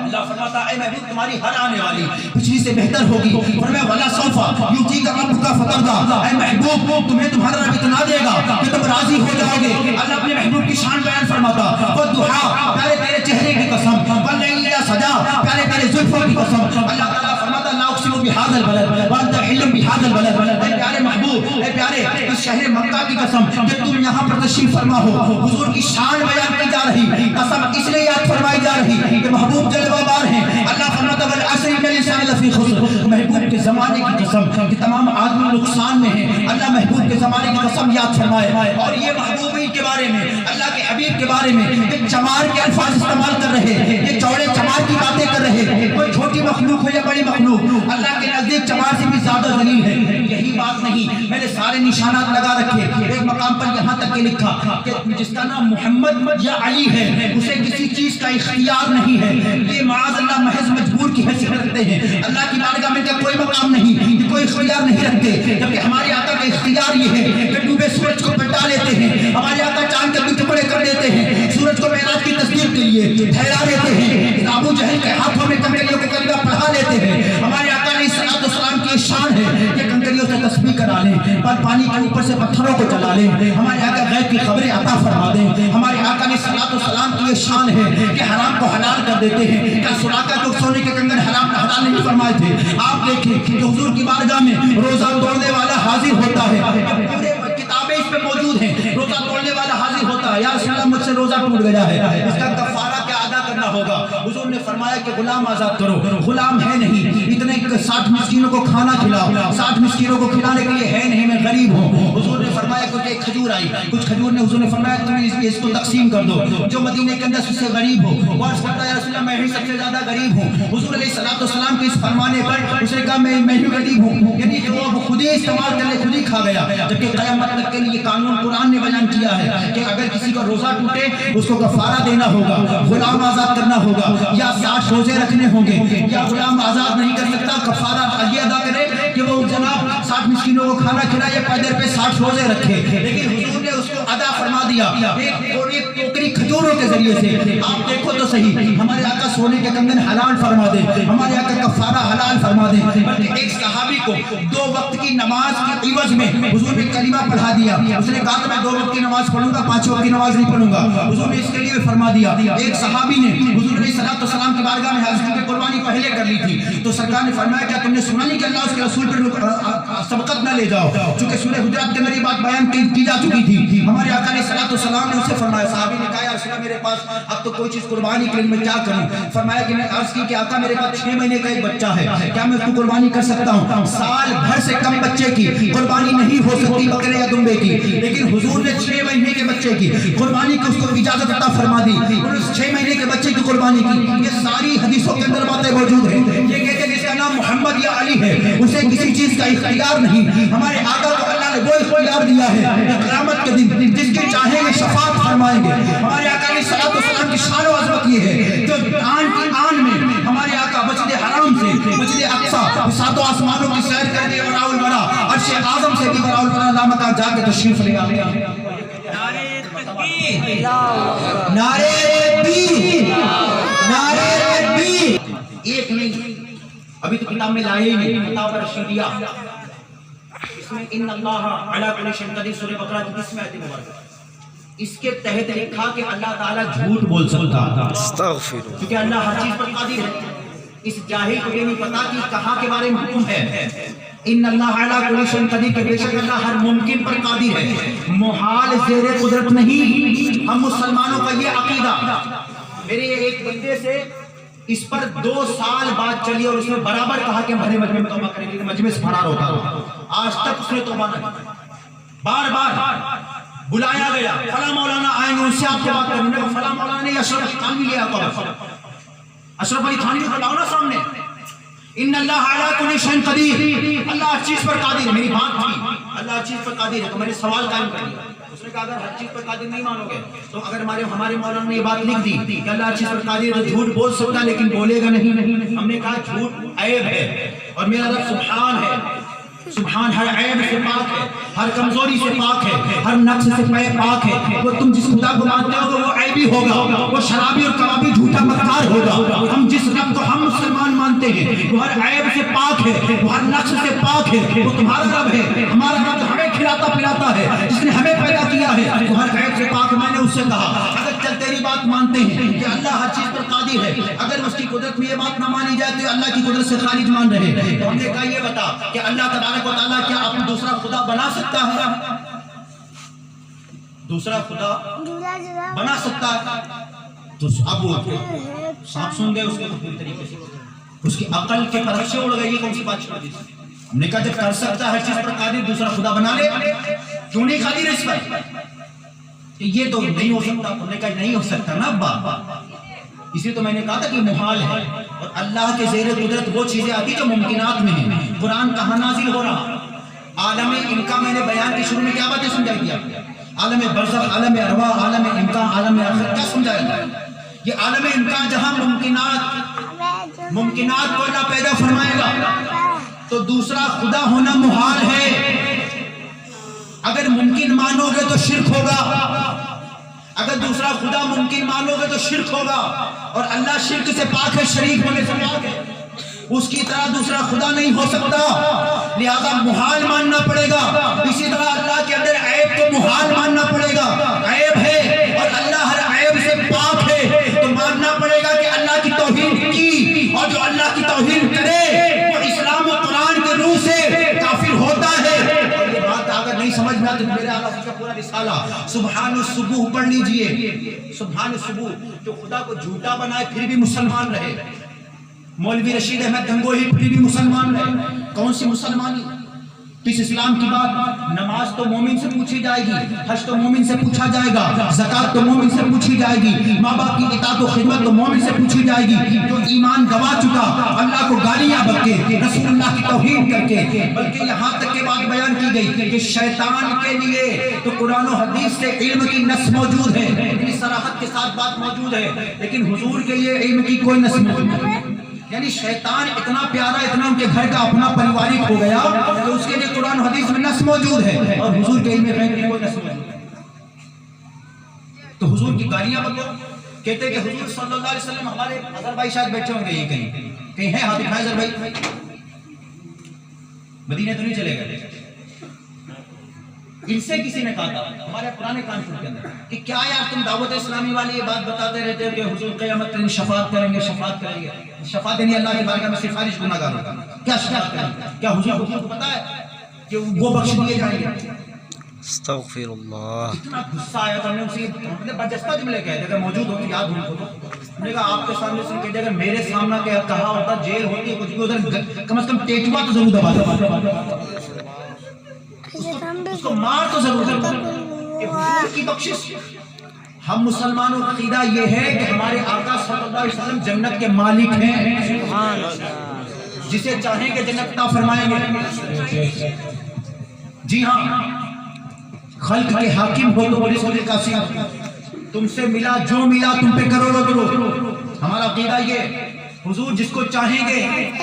اللہ فرماتا ہے اے محبوب تمہاری ہر آنے والی پچھلی سے بہتر ہوگی۔ فرمایا وَلَسَوْفَ يُعْطِيكَ رَبُّكَ فَتَرْضَىٰ، اے محبوب تمہیں تمہارا رب اتنا دے گا کہ تم راضی ہو جاؤ گے۔ اللہ اپنے محبوب کی شان بیان فرماتا وَالضُّحَىٰ، پیارے تیرے چہرے کی قسم، وَاللَّيْلِ إِذَا سَجَىٰ، پیارے تیرے زلفوں کی قسم۔ اللہ تعالیٰ فرماتا لَا أُقْسِمُ بِهَٰذَا الْبَلَدِ وَأَنتَ حِلٌّ بِهَٰذَا الْبَلَدِ، اے پیارے محبوب، اے پیارے اس شہر مکہ کی قسم کہ تم یہاں پر تشریف فرما ہو۔ حضور کی شان بیان کی جا رہی، قسم اس لیے یاد فرمائی جا رہی کہ محبوب جلوہ بار ہیں۔ اللہ فرماتا والعصر إِنَّ الْإِنسَانَ لَفِي خُسْرٍ، محبوب کے زمانے کی قسم کہ تمام آدمی نقصان میں ہیں۔ اللہ محبوب کے زمانے کی قسم یاد فرمائے، اور یہ محبوبین کے بارے میں، اللہ کے حبیب کے بارے میں ایک چمار کے الفاظ استعمال کر رہے ہیں، یہ چوڑے چمار کی باتیں کر رہے ہیں۔ کوئی چھوٹی مخلوق ہو یا بڑی مخلوق اللہ کے نزدیک چمار سے بھی زیادہ ذلیل ہے۔ یہی بات نہیں، میں نے سارے نشانات لگا رکھے۔ ایک مقام پر یہاں تک کہ لکھا کہ جس کا نام محمد یا علی ہے اسے کسی چیز کا اختیار نہیں ہے، یہ معاذ اللہ محض مجبور کی حیثیت رکھتے ہیں۔ اللہ کی بارگاہ میں کا کوئی مقام نہیں، کوئی اختیار نہیں رکھتے، جبکہ ہمارے آقا کا اختیار یہ ہے کہ ڈوبے سورج کو پلٹا لیتے ہیں، ہمارے آقا چاند کے بھی ٹکڑے کر دیتے ہیں، سورج کو معراج کی تصدیق کے لیے ٹھہرا دیتے ہیں، ابو جہل کے ہاتھوں میں کنکریوں کو کلمہ پڑھا لیتے ہیں۔ ہمارے آقا علیہ السلام کی شان ہے کہ کنکریوں سے تسبیح کرا لیں، پر پانی کے اوپر سے پتھروں کو چلا لیں، ہمارے آقا غیب کی خبریں عطا فرما دیں۔ ہمارے آقا علیہ السلام کی یہ شان ہے کہ حرام کو حلال کر دیتے ہیں۔ کیا سراقہ کو سونے کے کنگن حرام حلال نہیں فرمائے تھے؟ آپ دیکھیں کہ حضور کی بارگاہ میں روزہ توڑنے والا حاضر ہوتا ہے، پورے کتابیں اس پہ موجود ہیں، روزہ توڑنے والا حاضر ہوتا ہے، یا رسول اللہ مجھ سے روزہ ٹوٹ گیا ہے، اس کا کفارہ کیا ادا کرنا ہوگا؟ حضور نے فرمایا کہ غلام آزاد کرو، غلام ہے نہیں، اتنے 60 مسکینوں کو کھانا کھلاؤ، 60 مسکینوں کو کھلانے کے لیے ہے نہیں، میں غریب ہوں۔ حضور نے فرمایا کہ ایک کھجور آئی، کچھ کھجور نے حضور نے فرمایا تم اس کو تقسیم کر دو، جو مدینے کے اندر سب سے غریب ہو۔ وہ عرض کرتا ہے یا رسول اللہ میں ہی سب سے زیادہ غریب ہوں۔ حضور علیہ السلام کے اس فرمانے پر اس نے کہا میں ہی غریب ہوں، یعنی جو وہ خود ہی استعمال کر لے خود ہی کھا گیا۔ جبکہ قیامت تک کے لیے قانون قرآن نے بیان کیا ہے کہ اگر کسی کا روزہ ٹوٹے اس کو کفارہ دینا ہوگا، غلام آزاد کرنا ہوگا، یا 60 روزے رکھنے ہوں گے، یا غلام آزاد نہیں کر سکتا کفارہ یہ ادا کرے کہ وہ جناب 60 مسکینوں کو کھانا کھلائے، پیدر پہ 60 روزے رکھے، لیکن حضور نے اس کو ادا فرما دیا ایک ٹوکری کھجوروں کے ذریعے سے. آپ دیکھو تو صحیح, ہمارے آقا سونے کے کنگن حلال فرما دے, ہمارے آقا کفارہ حلال فرما دے, بلکہ ایک صحابی کو 2 وقت کی نماز کے عوض میں حضور نے کلمہ پڑھا دیا. اس نے کہا کہ میں 2 وقت کی نماز پڑھوں گا, 5 وقت کی نماز نہیں پڑھوں گا. حضور نے اس کے لیے فرما دیا. ایک صحابی نے حضور علیہ السلام کی بارگاہ میں حاضر کی قربانی پہلے کر لی تھی, تو سرکار نے فرمایا کیا تم نے سنا نہیں کہ اللہ اس کے رسول پر سبقت نہ لے جاؤ, چونکہ سورہ حجرات کے اندر یہ بات بیان کی جا چکی تھی. ہمارے آقا علیہ السلام نے اسے فرمایا, صحابی نے کہا یا رسول اللہ میرے پاس اب تو کوئی چیز قربانی کے لیے میں کیا کروں. فرمایا کہ میں عرض کی کہ آقا میرے پاس 6 مہینے کا ایک بچہ ہے, کیا میں اس کو قربانی کر سکتا ہوں؟ سال بھر سے کم بچے کی قربانی نہیں ہو سکتی, بکرے یا دمبے کی, لیکن حضور نے 6 مہینے کے بچے کی قربانی کی اس کو اجازت عطا فرما دی, اور اس 6 مہینے کے بچے کی قربانی کی. یہ ساری حدیثوں کے اندر باتیں موجود ہیں. یہ کہتے ہیں جس کا نام محمد یا علی ہے اسے کسی چیز کا اختیار نہیں. ہمارے آقا کو اللہ نے وہ اختیار دیا ہے قیامت کے دن جس کی چاہیں گے شفاعت فرمائیں گے. ہمارے آقا علیہ السلام کی شان و عظمت یہ ہے جو آن کی آن میں ہمارے آقا مسجد حرام سے مسجد اقصی 7 آسمانوں کی سیر کر کے وراء الورا عرش اعظم سے بھی وراء الورا لامکان جا کے تشریف لے آئے. نعرہ تکبیر, نعرہ تکبیر. ایک نہیں, ابھی تو کتاب میں لائے ہی نہیں, کتاب رشیدیہ, اس میں ان اللہ علی کل شیء قدیر سورہ بقرہ کی 20 آیت مبارکہ, اس کے تحت لکھا کہ اللہ تعالیٰ جھوٹ بول سکتا ہے کیونکہ اللہ ہر چیز پر قادر ہے. اس جاہل کو یہ نہیں پتا کہ کہاں کے بارے میں حکم ہے. ان اللہ علی کل شیء قدیر, کہ بے شک اللہ ہر ممکن پر قادر ہے, محال زیر قدرت نہیں. ہم مسلمانوں کا یہ عقیدہ, میرے ایک بندے سے اس پر 2 سال بات چلی اور اس نے برابر کہا کہ ہمارے مجمع میں توبہ کریں گے, مجمع سے فرار ہوتا رہا. آج تک اس نے توبہ نہ کی. بار بار بلایا گیا, فلاں مولانا آئیں گے ان سے آپ سے بات کریں گے. فلاں مولانا نے اشرف علی تھانوی لیا قبر, اشرف علی تھانوی کو لاؤ نا سامنے. ان اللہ علی کل شیء قدیر, اللہ ہر چیز پر قادر ہے. میری بات تھی اللہ ہر چیز پر قادر ہے, تو میں نے سوال قائم کر دیا. اس نے کہا اگر ہر چیز پر قادر نہیں مانو گے تو اگر ہمارے مولانا نے یہ بات لکھ دی کہ اللہ ہر چیز پر قادر ہے تو جھوٹ بول سکتا لیکن بولے گا نہیں. ہم نے کہا جھوٹ عیب ہے اور میرا رب سبحان ہے, سبحان ہر عیب سے پاک ہے, ہر کمزوری سے پاک ہے, ہر نقص سے پاک ہے. وہ تم جس خدا کو مانتے ہو وہ عیبی ہوگا, وہ شرابی اور کبابی جھوٹا مکار ہوگا. ہم جس رب کو ہم مسلمان مانتے ہیں وہ ہر عیب سے پاک ہے, وہ ہر نقص سے پاک ہے, وہ تمہارا رب ہے. ہمارا رب ہمیں کھلاتا پلاتا ہے, جس نے ہمیں پیدا کیا ہے وہ ہر عیب سے پاک. میں نے اس سے کہا اگر چل تیری بات مانتے ہیں کہ اللہ ہر چیز پر قادر ہے, اگر اس کی قدرت میں یہ بات نہ مانی جائے تو اللہ کی قدرت سے خارج مان رہے. تو ہم نے کہا یہ بتا کہ اللہ تبارک و تعالیٰ کیا اپنا دوسرا خدا بنا سکتا ہے؟ دوسرا خدا بنا سکتا ہے؟ تو اب وہ سانپ سن گئے اس کے پوری طریقے سے, اس کی عقل کے پرخشے اڑ گئی. کون سی بات چھوڑ دی؟ ہم نے کہا جب کر سکتا ہے ہر چیز پر قادر, دوسرا خدا بنا لے, کیوں نہیں قادر اس پر؟ یہ تو نہیں ہو سکتا. ہم نے کہا نہیں ہو سکتا نا ابا, اسی تو میں نے کہا تھا کہ محال ہے. اور اللہ کے زیر قدرت وہ چیزیں آتی جو ممکنات میں ہیں. قرآن کہاں نازل ہو رہا؟ عالم امکان, میں نے بیان کے شروع میں کیا باتیں سمجھائی دیا, عالم برزخ, عالم ارواح, عالم امکان, عالم آخرت, کیا سمجھایا گیا؟ یہ عالم امکان جہاں ممکنات کو اللہ پیدا فرمائے گا تو دوسرا خدا ہونا محال ہے. اگر ممکن مانو گے تو شرک ہوگا, اگر دوسرا خدا ممکن مانو گے تو شرک ہوگا, اور اللہ شرک سے پاک ہے, شریک ہونے سے پاک ہے. اس کی طرح دوسرا خدا نہیں ہو سکتا, لہذا محال ماننا پڑے گا. اسی طرح اللہ کے اندر عیب کو محال ماننا پڑے گا. عیب ہے اور اللہ ہر عیب سے پاک ہے, تو ماننا پڑے گا کہ اللہ کی توہین کی, اور جو اللہ کی توہین کرے وہ اسلام و قرآن کے روح سے کافر ہوتا ہے. اور یہ بات اگر نہیں سمجھ میں آتی تو میرے آقا کا پورا رسالہ سبحان الصبوح پڑھ لیجئے. سبحان الصبوح, جو خدا کو جھوٹا بنائے پھر بھی مسلمان رہے. مولوی رشید احمد گنگوہی پھر بھی مسلمان رہے. کون سی مسلمانی؟ اس اسلام کی بات, نماز تو مومن سے پوچھی جائے گی, حج تو مومن سے پوچھا جائے گا, زکات تو مومن سے پوچھی جائے گی, ماں باپ کی اطاعت و خدمت تو مومن سے پوچھی جائے گی. جو ایمان گوا چکا, اللہ کو گالیاں بک کے, رسول اللہ کی توہین کر کے, بلکہ یہاں تک کہ بات بیان کی گئی کہ شیطان کے لیے تو قرآن و حدیث سے علم کی نص موجود ہے, اتنی صراحت کے ساتھ بات موجود ہے, لیکن حضور کے لیے علم کی کوئی نص موجود نہیں. یعنی شیطان اتنا پیارا, اتنا ان کے گھر کا اپنا پریوارک ہو گیا کہ اس کے لیے قرآن و حدیث میں نص موجود ہے, اور حضور کے علم غیب میں کوئی نص موجود ہے. تو حضور کی گالیاں بکو. کہتے کہ حضور صلی اللہ علیہ وسلم ہمارے اظہر بھائی شاید بیٹھے ہوں گے یہ کہیں ہیں ہاتھ اٹھائے اظہر بھائی. مدینے تو نہیں چلے گئے. ان سے کسی نے کہا تھا ہمارے پرانے کانفرنس کے اندر کہ کیا یار تم دعوت اسلامی والی یہ بات بتاتے رہتے ہو کہ حضور قیامت کے دن شفاعت کریں گے شفاعت کریں گے. شفاعت یعنی اللہ کی بارگاہ میں سفارش گناہگار ہوگا. کیا شفاعت کریں گے؟ کیا حضور کو پتا ہے کہ وہ بخش دیے جائیں گے؟ استغفر اللہ. اتنا غصہ آیا تھا. ہم نے ان سے برجستہ جملے کہے اگر موجود ہوتی یاد ہوں تو ہم نے کہا آپ کے سامنے سے کہتے اگر میرے سامنا کہا ہوتا جیل ہوتی کچھ بھی ادھر کم از کم ٹیٹوا تو ضرور دبا اس کو مار تو ضرور دے کہ حضور کی بخشش. ہم مسلمانوں کا عقیدہ یہ ہے کہ ہمارے آقا صلی اللہ علیہ وسلم جنت کے مالک ہیں. جسے چاہیں گے جنت عطا فرمائیں گے. جی ہاں خلق کے حاکم ہو تو پولیس والے کا سیاہ تم سے ملا جو ملا تم پہ کرو رو کرو. ہمارا عقیدہ یہ حضور جس کو چاہیں گے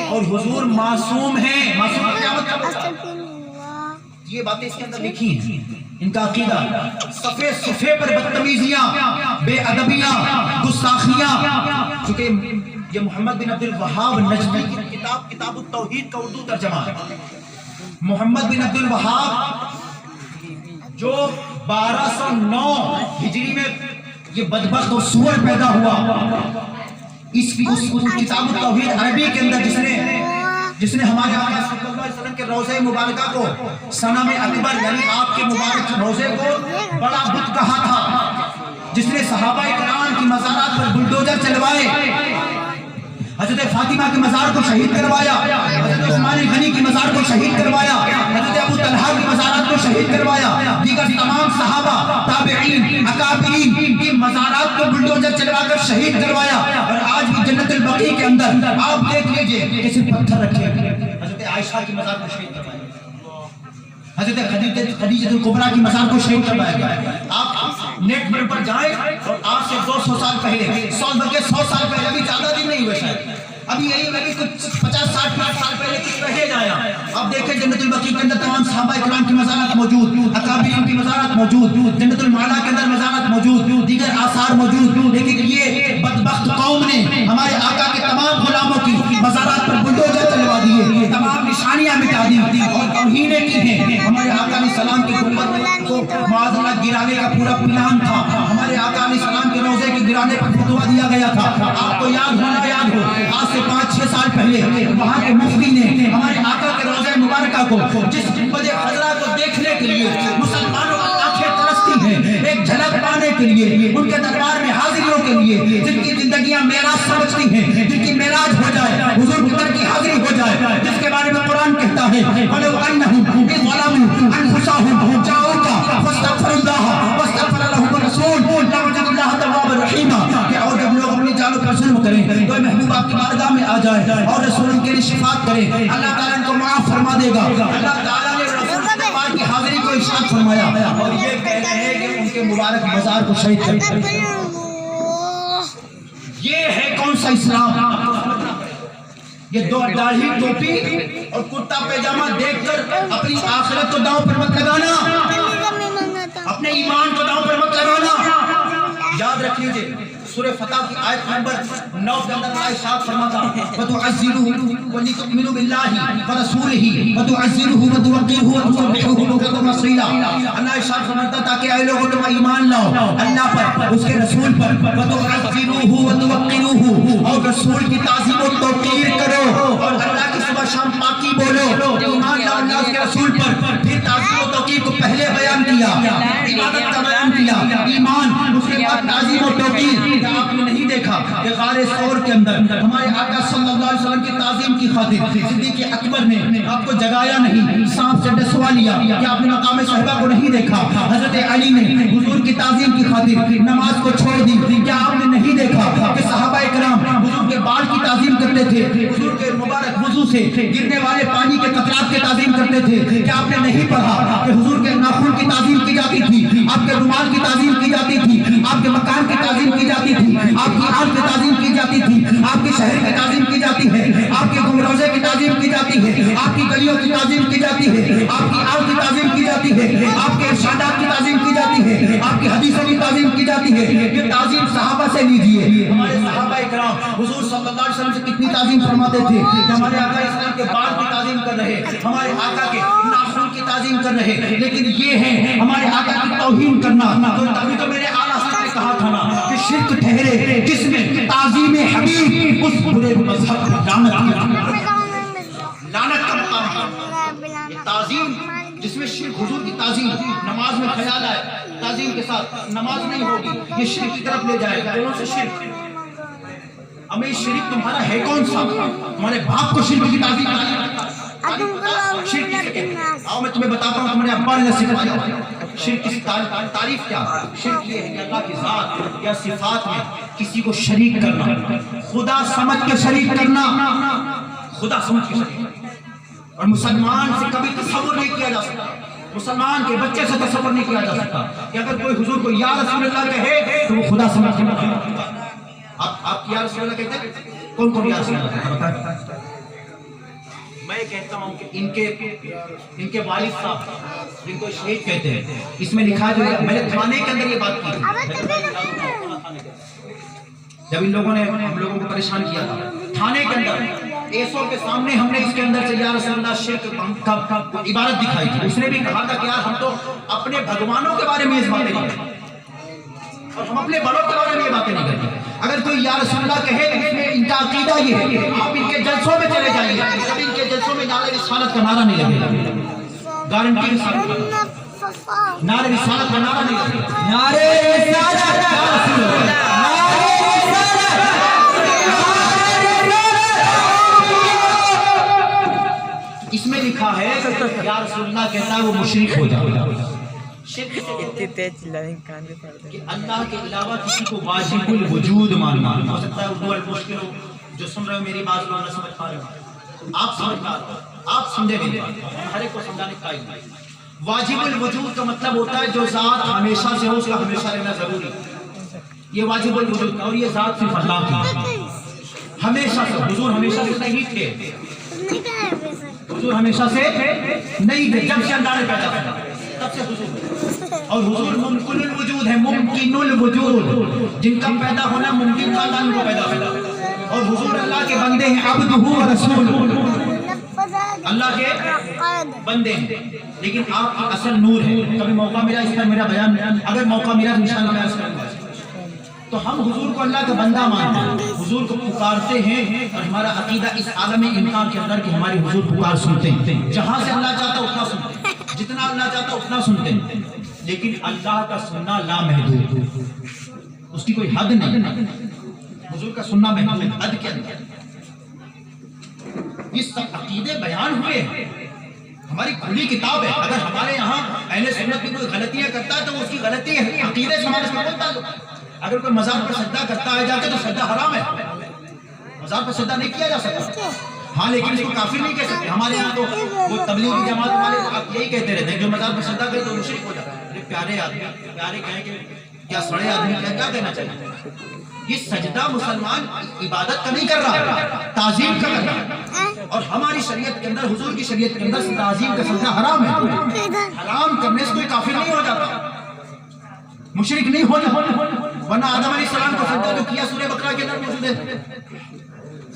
اور حضور معصوم ہیں. معصوم قیامت کا یہ باتیں اس کے اندر لکھی ہیں. ان کا عقیدہ صفے صفے پر بدتمیزیاں بے ادبیاں گستاخیاں. چونکہ یہ محمد بن عبد الوہاب نجدی کی کتاب کتاب التوحید کا اردو ترجمہ ہے. محمد بن عبد الوہاب جو 1209 ہجری میں یہ بدبخت اور سور پیدا ہوا. اس کتاب التوحید عربی کے اندر جس نے ہمارے آقا صلی اللہ علیہ وسلم کے روضہ مبارکہ کو صنم اکبر یعنی آپ کے مبارک روضے کو بڑا بت کہا تھا. جس نے صحابہ کرام کی مزارات پر بلڈوزر چلوائے. حضرت فاطمہ کے مزار کو شہید کروایا. حضرت عثمان غنی کی مزار کو شہید کروایا. حضرت ابو طلحہ کی مزارات کو شہید کروایا. دیگر تمام صحابہ تابعین اکابرین کی مزارات کو بلڈوزر چلوا کر شہید کروایا. اور آج بھی جنت البقیع کے اندر آپ دیکھ لیجئے کیسے پتھر رکھے. حضرت عائشہ کی مزار کو شہید کروایا. حضرت خدیجہ الکبریٰ کی مزار کو شہید کروایا گیا. آپ نیٹ پر جائیں اور آج سے 200 سال پہلے 100 سال پہلے ابھی زیادہ دن نہیں ہوئے شاید ابھی یہی میں بھی کچھ 50-60 سال پہلے کچھ رہے جایا. اب دیکھیں جنت البقیع کے اندر تمام صحابہ کرام کی مزارات موجود. اکابرین کی مزارات موجود. جنت المعلا کے اندر مزارات موجود. دیگر آثار موجود. لیکن یہ بدبخت قوم نے ہمارے آقا کے تمام غلاموں کی مزارات پر بلڈوزر چلوا دیے. تمام نشانیاں مٹا دی اور توہینیں کی ہیں. ہمارے آقا علیہ السلام کی گنبد کو معاذ اللہ گرانے کا پورا پلان تھا. ہمارے آقا علیہ السلام کے روضے کے گرانے پر فتویٰ دیا گیا تھا. آپ کو یاد ہونا یاد ہو آج سے 5-6 سال پہلے وہاں کے مفتی نے ہمارے آقا کے روضہ مبارکہ کو جس گنبد خضرا کو دیکھنے کے لیے مسلمانوں کی آنکھیں ترستی ہیں ایک جھلک پانے کے لیے ان کے دربار میں حاضریوں کے لیے جن کی زندگیاں معراج سمجھتی ہیں جن کی معراج ہو جائے حضور کی در کی حاضری ہو جائے جس کے بارے میں قرآن کہتا ہے وَلَوْ أَنَّهُمْ إِذْ ظَلَمُوا أَنفُسَهُمْ جَاءُوكَ فَاسْتَغْفَرُوا اللَّهَ وَاسْتَغْفَرَ لَهُمُ الرَّسُولُ لَوَجَدُوا اللَّهَ تَوَّابًا رَحِيمًا. کہ اور جب لوگ اپنی جانوں پر ظلم کریں تو محبوب آپ کی بارگاہ میں آ جائے اور رسول ان کے لیے شفاعت کرے اللہ تعالیٰ ان کو معاف فرما دے گا. اللہ تعالیٰ نے رسول کے پاک کی حاضری کو ارشاد فرمایا اور یہ کہتے ہیں کہ ان کے مبارک مزار کو شہید کریں. یہ ہے کون سا اسلام؟ یہ دو داڑھی ٹوپی اور کرتا پیجامہ دیکھ کر اپنی آخرت کو داؤں پر مت لگانا. اپنے ایمان کو داؤں پر مت لگانا. یاد رکھ لیجئے سورہ فتح کی آیت نمبر 9 کے اندر اللہ ارشاد فرماتا وَتُعَزِّرُهُ وَلِتُؤْمِنُوا بِاللَّهِ وَرَسُولِهِ وَتُعَزِّرُهُ وَتُوَقِّرُهُ وَتُسَبِّحُوهُ بُكْرَةً وَأَصِيلًا. اللہ ارشاد فرماتا تاکہ اے لوگوں تم ایمان لاؤ اللہ پر اس کے رسول پر وَتُعَزِّرُوهُ وَتُوَقِّرُوهُ اور رسول کی تعظیم و توقیر کرو اور اللہ کی صبح شام پاکی بولو. ایمان لاؤ اللہ کے رسول پر پھر تعظیم و توقیر کو پہلے بیان کیا عبادت کا بیان کیا ایمان اس کے بعد تعظیم و توقیر. آپ نے نہیں دیکھا کہ غار ثور کے اندر ہمارے آقا صلی اللہ علیہ وسلم کی تعظیم کی خاطر صدیق اکبر نے آپ کو جگایا نہیں سانپ سے ڈسوا لیا. کہ آپ نے مقام صحابہ کو نہیں دیکھا حضرت علی نے حضور کی تعظیم کی خاطر نماز کو چھوڑ دی. کیا آپ نے نہیں دیکھا کہ صحابہ کرام حضور کے بال کی تعظیم کرتے تھے حضور کے مبارک وضو سے گرنے والے پانی کے قطرات کی تعظیم کرتے تھے. کیا آپ نے نہیں پڑھا کہ حضور کے ناخن کی تعظیم کی جاتی تھی آپ کے رومال کی تعظیم کی جاتی تھی آپ کے مکان کی تعظیم کی جاتی تھی آپ کی آنکھ کی تعظیم کی جاتی تھی آپ کے شہر کی تعظیم کی جاتی ہے آپ کے گمروزے کی تعظیم کی جاتی ہے آپ کی گلیوں کی تعظیم کی جاتی ہے آپ کی آنکھ کی تعظیم کی جاتی ہے آپ کے ارشادات کی تعظیم کی جاتی ہے آپ کی حدیثوں کی تعظیم کی جاتی ہے اللہ علیہ وسلم سے کتنی تعظیم فرماتے تھے کہ ہمارے آقا اسلام کے بال کی تعظیم کر رہے، ہمارے آقا کے ناخن کی تعظیم کر رہے، لیکن یہ ہے ہمارے آقا کی توہین کرنا۔ تو تبھی تو میرے اعلیٰ حضرت نے کہا تھا نا کہ شرک ٹھہرے جس میں تعظیم حبیب اس برے مذہب کی لعنت کا مقام ہے۔ تعظیم جس میں شرک، حضور کی تعظیم، نماز میں خیال آئے تعظیم کے ساتھ نماز نہیں ہوگی، یہ شرک کی طرف لے جائے گا۔ دونوں سے شرک، ہمیں شرک تمہارا ہے کون سا؟ تمہارے باپ کو شرک کی تعظیم شرک کسے کہتے ہیں؟ آؤ میں تمہیں بتاتا ہوں، تمہارے ابا نے نصیحت کیا شرک کی تعریف کیا۔ شرک یہ ہے کہ اللہ کی ذات یا صفات میں کسی کو شریک کرنا، خدا سمجھ کے شریک کرنا، خدا سمجھ کے شریک کرنا۔ اور مسلمان سے کبھی تصور نہیں کیا جا سکتا، مسلمان کے بچے سے تصور نہیں کیا جا سکتا کہ اگر کوئی حضور کو یا رسول اللہ کہے تو وہ خدا سمجھ کے کہے۔ آپ یا رسول اللہ کہتے ہیں؟ کون کون یا رسول اللہ کہتے ہیں؟ میں کہتا ہوں کہ ان کے والد صاحب جن کو شہید کہتے ہیں، اس میں لکھا جو ہے، میں نے تھانے کے اندر یہ بات کی جب ان لوگوں نے ہم لوگوں کو پریشان کیا تھا، تھانے کے اندر ایسو کے سامنے ہم نے اس کے اندر سے یا رسول اللہ شرک کا عبارت دکھائی تھی۔ اس نے بھی کہا تھا کہ یار ہم تو اپنے بھگوانوں کے بارے میں اس باتیں نہیں کرتے اور ہم اپنے بڑوں کے بارے میں یہ باتیں نہیں کرتے۔ اگر کوئی یا رسول اللہ کہے تو اس میں ان کا عقیدہ یہ ہے کہ آپ ان کے جلسوں میں چلے جائیے، جب ان کے جلسوں میں نعرہ رسالت کا نعرہ نہیں لگے گا، گارنٹی کے ساتھ نعرہ رسالت کا نعرہ نہیں لگے گا، نعرہ رسالت یا رسول اللہ، اس میں لکھا ہے یا رسول اللہ کہتا ہے وہ مشرک ہو جائے۔ کہ اللہ کے علاوہ کسی کو واجب الوجود ماننا، ہو سکتا ہے اردو المشکل ہو، جو سن رہے ہو میری بات کو نہ سمجھ پا رہے ہو، آپ سمجھ پا رہے ہو، آپ سمجھے میری بات، ہر ایک کو سمجھانے کا قائل نہیں۔ واجب الوجود کا مطلب ہوتا ہے جو ذات ہمیشہ سے ہو اس کا ہمیشہ رہنا ضروری، یہ واجب الوجود، اور یہ ذات صرف اللہ کی ہمیشہ سے۔ حضور ہمیشہ سے نہیں تھے، حضور ہمیشہ سے نہیں تھے، جب سے اللہ نے پیدا کیا تب سے حضور، اور حضور ممکن الوجود ہے، ممکن الوجود، جن کا پیدا ہونا ممکن تھا اللہ ان کو پیدا کیا، اور حضور اللہ کے بندے ہیں، عبدہ و رسول، اللہ کے بندے ہیں، لیکن آپ کی اصل نور ہے۔ کبھی موقع ملا اس پر میرا بیان، اگر موقع ملا تو انشاءاللہ میں اس کروں گا۔ تو ہم حضور کو اللہ کا بندہ مانتے ہیں، حضور کو پکارتے ہیں، اور ہمارا عقیدہ اس عالم امکان کے اندر کہ ہمارے حضور پکار سنتے ہیں، جہاں سے اللہ چاہتا اتنا سنتے ہیں، جتنا اللہ چاہتا اتنا سنتے ہیں، لیکن اللہ کا سننا لامحدود، اس کی کوئی حد نہیں، حضور کا سننا محدود حد کے اندر۔ یہ سب عقیدے بیان ہوئے ہیں، ہماری کھلی کتاب ہے۔ اگر ہمارے یہاں اہل سنت کی کوئی غلطیاں کرتا ہے تو اس کی غلطی ہے، عقیدے سے ہمارے ساتھ بولتا ہے۔ اگر کوئی مزار پر سجدہ کرتا ہے جا کے تو سجدہ حرام ہے، مزار پر سجدہ نہیں کیا جا سکتا، ہاں لیکن اس کو کافر نہیں کہہ سکتے۔ ہمارے یہاں تو وہ تبلیغی جماعت والے آپ یہی کہتے رہتے ہیں جو مزار پر سجدہ کرے تو مشرک ہو جاتا ہے۔ پیارے آدمی، پیارے کہیں کہ کیا سڑے آدمی کیا کہنا چاہیے؟ یہ سجدہ مسلمان عبادت کا نہیں کر رہا، تعظیم کا کر رہا، اور ہماری شریعت کے اندر، حضور کی شریعت کے اندر تعظیم کا سجدہ حرام ہے۔ حرام کرنے سے کوئی کافر نہیں ہو جاتا، مشرک نہیں ہو جاتا، ورنہ آدم علیہ السلام کو سجدہ جو کیا سورہ بقرہ کے اندر موجود ہے،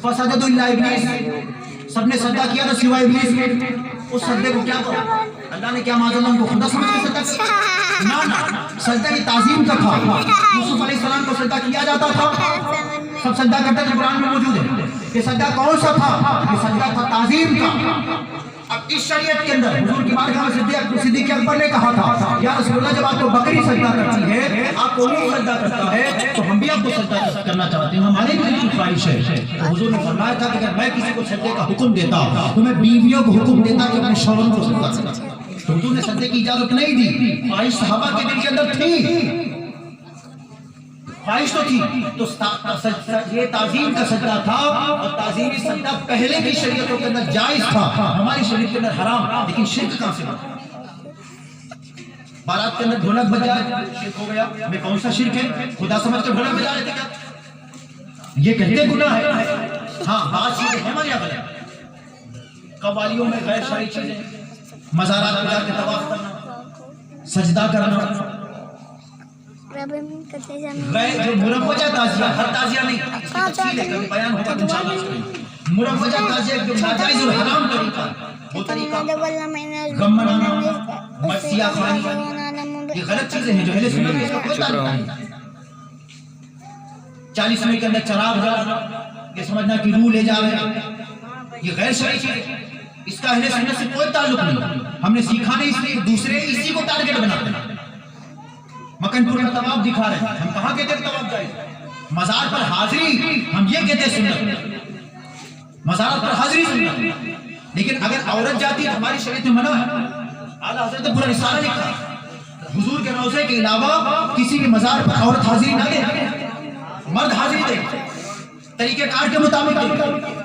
فسجدوا الا ابلیس، سب نے سجدہ کیا تھا سوائے ابلیس کے۔ اس سجدے کو کیا کہا اللہ نے؟ کیا معاذ اللہ ان کو خدا سمجھ کے سجدہ کیا؟ نہ، سجدہ یہ تعظیم کا تھا۔ یوسف علیہ السلام کو سجدہ کیا جاتا تھا، سب سجدہ کرتے تھے، قرآن میں موجود ہے۔ یہ سجدہ کون سا تھا؟ یہ سجدہ تھا تعظیم کا۔ اب اس شریعت کے اندر حضور کی بارگاہ میں صدیق اکبر نے کہا تھا یا رسول اللہ جب آپ کو بکری سجدہ کرتی ہے، آپ کو اونٹ سجدہ کرتا ہے، تو ہم بھی آپ کو سجدہ کرنا چاہتے ہیں، ہمارے بھی دل کی خواہش ہے۔ تو حضور نے فرمایا تھا کہ اگر میں کسی کو سجدے کا حکم دیتا تو میں بیویوں کو حکم دیتا کہ اپنے شوہر کو سجدہ کرنا۔ تو حضور نے سجدے کی اجازت نہیں دی، خواہش صحابہ کے دل کے اندر تھی، خواہش تو تھی، تو یہ تعظیم کا سجدہ تھا، اور تعظیمی سجدہ پہلے کی شریعتوں کے اندر جائز تھا، ہماری شریعت کے اندر حرام، لیکن شرک کہاں سے بنا؟ بارات کے اندر ڈھولک بجائے شرک ہو گیا، میں کون سا شرک ہے؟ خدا سمجھ کے ڈھولک بجا لیتے کیا؟ یہ کہتے گناہ ہے؟ ہاں بات چیزیں ہیں ہمارے یہاں غلط، قوالیوں میں غیر شرعی چیزیں، مزارات میں جا کے طواف کرنا، سجدہ کرنا، غیر جو مروجہ تعزیہ، ہر تعزیہ نہیں، اس کی تفصیل ہے، کبھی بیان ہوگا تو انشاءاللہ اس میں مروجہ تعزیہ جو ناجائز اور حرام طریقہ، وہ طریقہ غم منانا، مسیح خوانی، یہ غلط چیزیں ہیں جو اہل سنت میں اس کا کوئی تعلق نہیں۔ 40ویں کے اندر چراغ جلانا، یہ سمجھنا کہ روح لے جا رہے ہیں، یہ غیر شرعی چیز ہے، اس کا اہل سنت سے کوئی تعلق نہیں۔ ہم نے سیکھا نہیں، اس لیے دوسرے اسی کو ٹارگٹ بناتے ہیں۔ مکن پور میں طواف دکھا رہے ہیں، ہم کہاں کہتے ہیں طواف جائز؟ مزار پر حاضری ہم یہ کہتے ہیں سنت، مزار پر حاضری سنت۔ لیکن اگر عورت جاتی ہے ہماری شریعت میں منع ہے، اعلیٰ حضرت نے پورا رسالہ لکھا ہے، حضور کے روضے کے علاوہ کسی کے مزار پر عورت حاضری نہ دے، مرد حاضری دے، طریقہ کار کے مطابق دے۔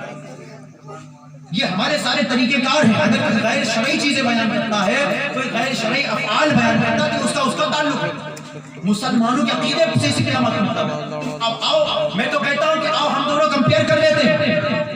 یہ ہمارے سارے طریقہ کار ہیں۔ اگر کوئی غیر شرعی چیزیں بیان کرتا ہے، کوئی غیر شرعی افعال بیان کرتا ہے، تو اس کا تعلق ہے مسلمانوں کے عقیدے سے اس کے مطلب ہے۔ اب آؤ، میں تو کہتا ہوں کہ آؤ ہم دونوں کمپیئر کر لیتے ہیں۔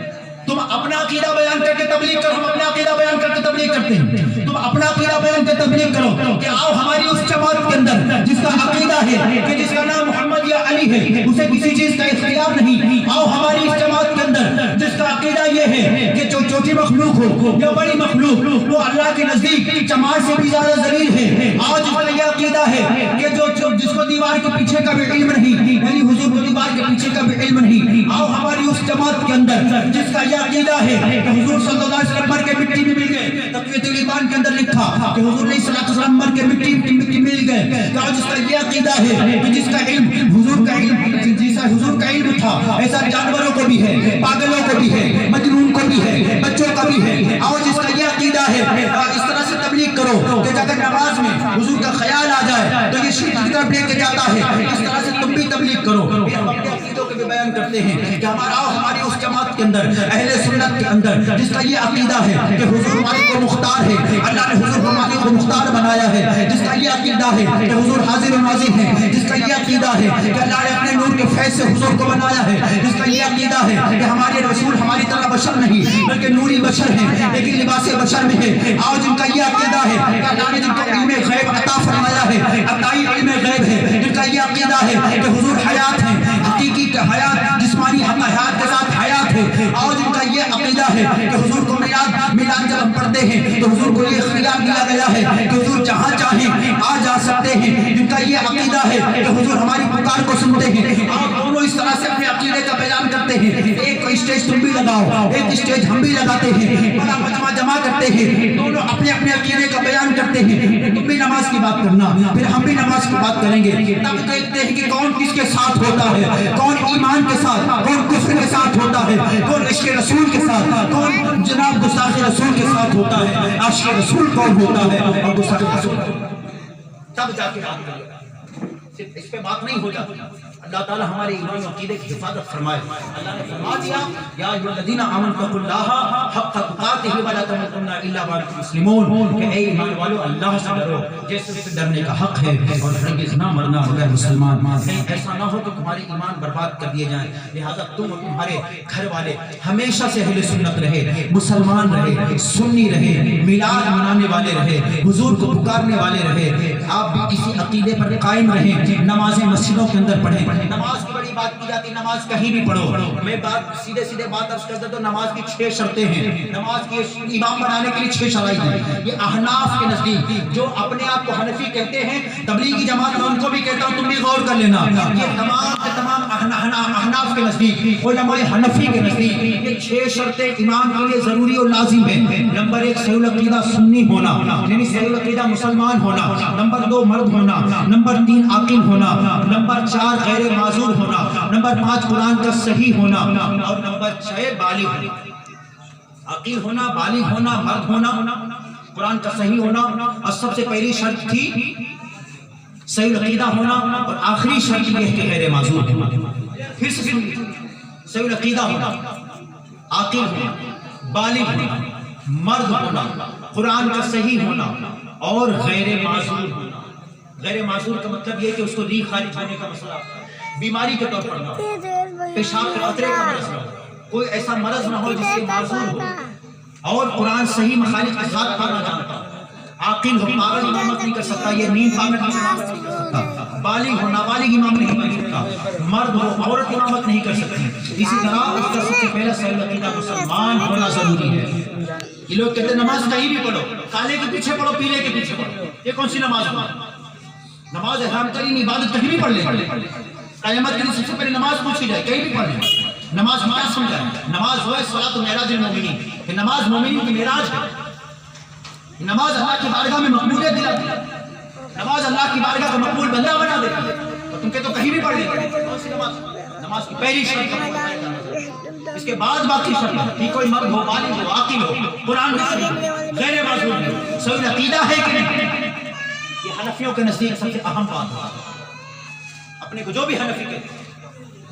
تم اپنا عقیدہ بیان کر کے تبلیغ کرو، ہم اپنا عقیدہ بیان کر کے تبلیغ کرتے ہیں۔ تم اپنا عقیدہ بیان کر کے تبلیغ کرو کہ آؤ ہماری اس جماعت کے اندر جس کا عقیدہ ہے کہ جس کا نام محمد یا علی ہے، اسے کسی چیز کا اختیار نہیں۔ آؤ ہماری اس جماعت کے اندر جس کا عقیدہ یہ ہے کہ جو چھوٹی مخلوق ہو یا بڑی مخلوق وہ اللہ کے نزدیک چمار سے بھی زیادہ ذلیل ہے۔ آؤ جس کا یہ عقیدہ ہے کہ جس کو دیوار کے پیچھے کا بھی علم نہیں، یعنی حضور کو دیوار کے پیچھے کا بھی علم نہیں، آؤ ہماری اس جماعت کے اندر جس کا یہ عقیدہ ہے کہ حضور صلی اللہ علیہ وسلم مر کے مٹی میں مل گئے۔ تقویۃ الایمان کے اندر لکھا کہ حضور علیہ السلام مر کے مٹی میں مل گئے۔ کہ جس کا یہ عقیدہ ہے کہ جس کا علم حضور کا علم، جیسا حضور کا علم تھا ایسا جانوروں کو بھی ہے، پاگلوں کو بھی ہے، مجنون کو بھی ہے، بچوں کا بھی ہے۔ اور جس کا یہ عقیدہ ہے اس طرح سے تبلیغ کرو کہ اگر نماز میں حضور کا خیال آ جائے تو یہ شرک کی طرف لے کے جاتا ہے، اس طرح سے تم بھی تبلیغ کرو۔ ہم اپنے عقیدوں کے بھی بیان کرتے ہیں کہ ہماری اس جماعت کے اندر اہل سنت کے اندر جس کا یہ عقیدہ ہے کہ حضور مالک کو مختار ہے، اللہ نے حضور مالک کو مختار بنایا ہے، جس کا یہ عقیدہ ہے کہ حضور حاضر و ناظر ہے، جس کا یہ عقیدہ ہے کہ اللہ نے اپنے نور کے فیض سے حضور کو بنایا ہے، جس کا یہ عقیدہ ہے کہ ہمارے رسول ہماری طرح بشر نہیں بلکہ نوری بشر ہیں لیکن لباس بشر میں ہے۔ آؤ جن کا یہ عقیدہ ہے کہ اللہ نے جن کو علم غیب عطا فرمایا ہے، عطائی علم غیب ہے، جن کا یہ عقیدہ ہے کہ حضور حیات ہیں، حقیقی حیات، جسمانی حیات کے ساتھ حیات ہے۔ آؤ جن کا یہ عقیدہ ہے کہ حضور کو میلاد جب ہم پڑھتے ہیں تو حضور کو یہ اختیار دیا گیا ہے کہ حضور جہاں چاہیں آ جا سکتے ہیں، جن کا یہ عقیدہ ہے کہ حضور ہماری پکار کو سنتے ہیں۔ آؤ دونوں اس طرح سے اپنے عقیدے کا بیان کرتے ہیں۔ ایک اسٹیج تم بھی لگاؤ، ایک اسٹیج ہم بھی لگاتے ہیں، بڑا مجمع جمع کرتے ہیں، دونوں اپنے اپنے عقیدے کا بیان کرتے ہیں۔ تم بھی نماز کی بات کرنا، پھر ہم بھی نماز کی بات کریں گے، تب دیکھتے ہیں کہ کون کس کے ساتھ ہوتا ہے، کون ایمان کے ساتھ، کون کفر کے ساتھ ہوتا ہے، کون عشق رسول کے ساتھ، کون جناب گستاخ رسول کے ساتھ ہوتا ہے، عاشق رسول کون ہوتا ہے اور گستاخ رسول، تب جا کے بات کریں۔ صرف اس پہ بات نہیں ہو جاتی۔ اللہ تعالیٰ ہمارے ایمان و عقیدے کی حفاظت فرمائے۔ اللہ نے فرما دیا یا ایھا الذین آمنوا اتقوا اللہ حق تقاتہ ولا تموتن الا وانتم مسلمون، کہ اے ایمان والو اللہ سے ڈرو جیسے سے ڈرنے کا حق ہے اور ہرگز نہ مرنا مگر مسلمان۔ کہیں ایسا نہ ہو کہ تمہارے ایمان برباد کر دیے جائیں، لہذا تم اور تمہارے گھر والے ہمیشہ سے اہل سنت رہے، مسلمان رہے، سنی رہے، میلاد منانے والے رہے، حضور کو پکارنے والے رہے۔ آپ بھی اسی عقیدے پر قائم رہیں، نمازیں مسجدوں کے اندر پڑھیں۔ نماز کی بڑی بات کی جاتی، نماز کہیں بھی پڑھو۔ میں بات سیدھے بات عرض کرتا تو نماز کی 6 شرطیں ہیں، نماز کی امام بنانے کے لیے 6 شرائط ہیں۔ یہ احناف کے نزدیک، جو اپنے آپ کو حنفی کہتے ہیں، تبلیغی جماعت میں ان کو بھی کہتا ہوں تم بھی غور کر لینا، یہ تمام کے تمام احناف کے نزدیک، علماء حنفی کے نزدیک یہ 6 شرطیں امام کے لیے ضروری اور لازم ہیں۔ نمبر 1 صحیح العقیدہ سنی ہونا، یعنی صحیح العقیدہ مسلمان ہونا۔ نمبر 2 مرد ہونا۔ نمبر 3 عاقل ہونا۔ نمبر 4 غیر معذور ہونا۔ نمبر 5 قرآن کا صحیح ہونا، اور نمبر 6 بالغ ہونا۔ عاقل ہونا، بالغ ہونا، مرد ہونا، قرآن کا صحیح ہونا، اور سب سے پہلی شرط تھی صحیح العقیدہ ہونا، اور آخری شرط یہ ہے کہ غیر معذور ہونا۔ پھر سے صحیح العقیدہ ہونا، عاقل ہونا، بالغ ہونا، مرد ہونا، قرآن کا صحیح ہونا اور غیر معذور ہونا۔ غیر معذور کا مطلب یہ کہ اس کو ریح خارج ہونے کا مسئلہ، بیماری کے طور پر نہ ہو، پیشاب کے قطرے کا مرض نہ ہو، کوئی ایسا مرض نہ ہو جس سے معذور ہو، اور قرآن صحیح مخالف کے ساتھ پڑھنا جانتا، عاقل ہو، پاگل امامت نہیں کر سکتا، یہ نیند پاگل امامت نہیں کر سکتا، بالغ ہو نابالغ امام نہیں بن سکتا، مرد ہو عورت امامت نہیں کر سکتی۔ اسی طرح اس کا سب سے پہلا صحیح عقیدہ مسلمان ہونا ضروری ہے۔ یہ لوگ کہتے ہیں نماز کہیں بھی پڑھو، کالے کے پیچھے پڑھو پیلے کے پیچھے پڑھو، یہ کون سی نماز ہو؟ نماز احرام ترین عبادت کہیں بھی پڑھ لیں، قیامت کے دن سب سے پہلے نماز پوچھی جائے، کہیں بھی پڑھ لیں۔ نماز کیا سمجھا ہے؟ نماز ہوا ہے صلاۃ معراج المومنین، کہ نماز مومنین کی معراج ہے۔ نماز اللہ کی بارگاہ میں مقبولیت دلاتی ہے، نماز اللہ کی بارگاہ کو مقبول بندہ بنا دیتی ہے۔ تو تم کہتے ہو کہیں بھی پڑھ لیں، کون سی نماز؟ نماز کی پہلی شرط ہے، اس کے بعد باقی شرط ہے کہ کوئی مرد ہو، بالغ ہو، عاقل ہو، قرآن غیر معذور ہو، صحیح عقیدہ ہے کہ نہیں۔ یہ حنفیوں کے نزدیک سب سے اہم بات ہے، اپنے کو جو بھی حنفی کہتے ہیں۔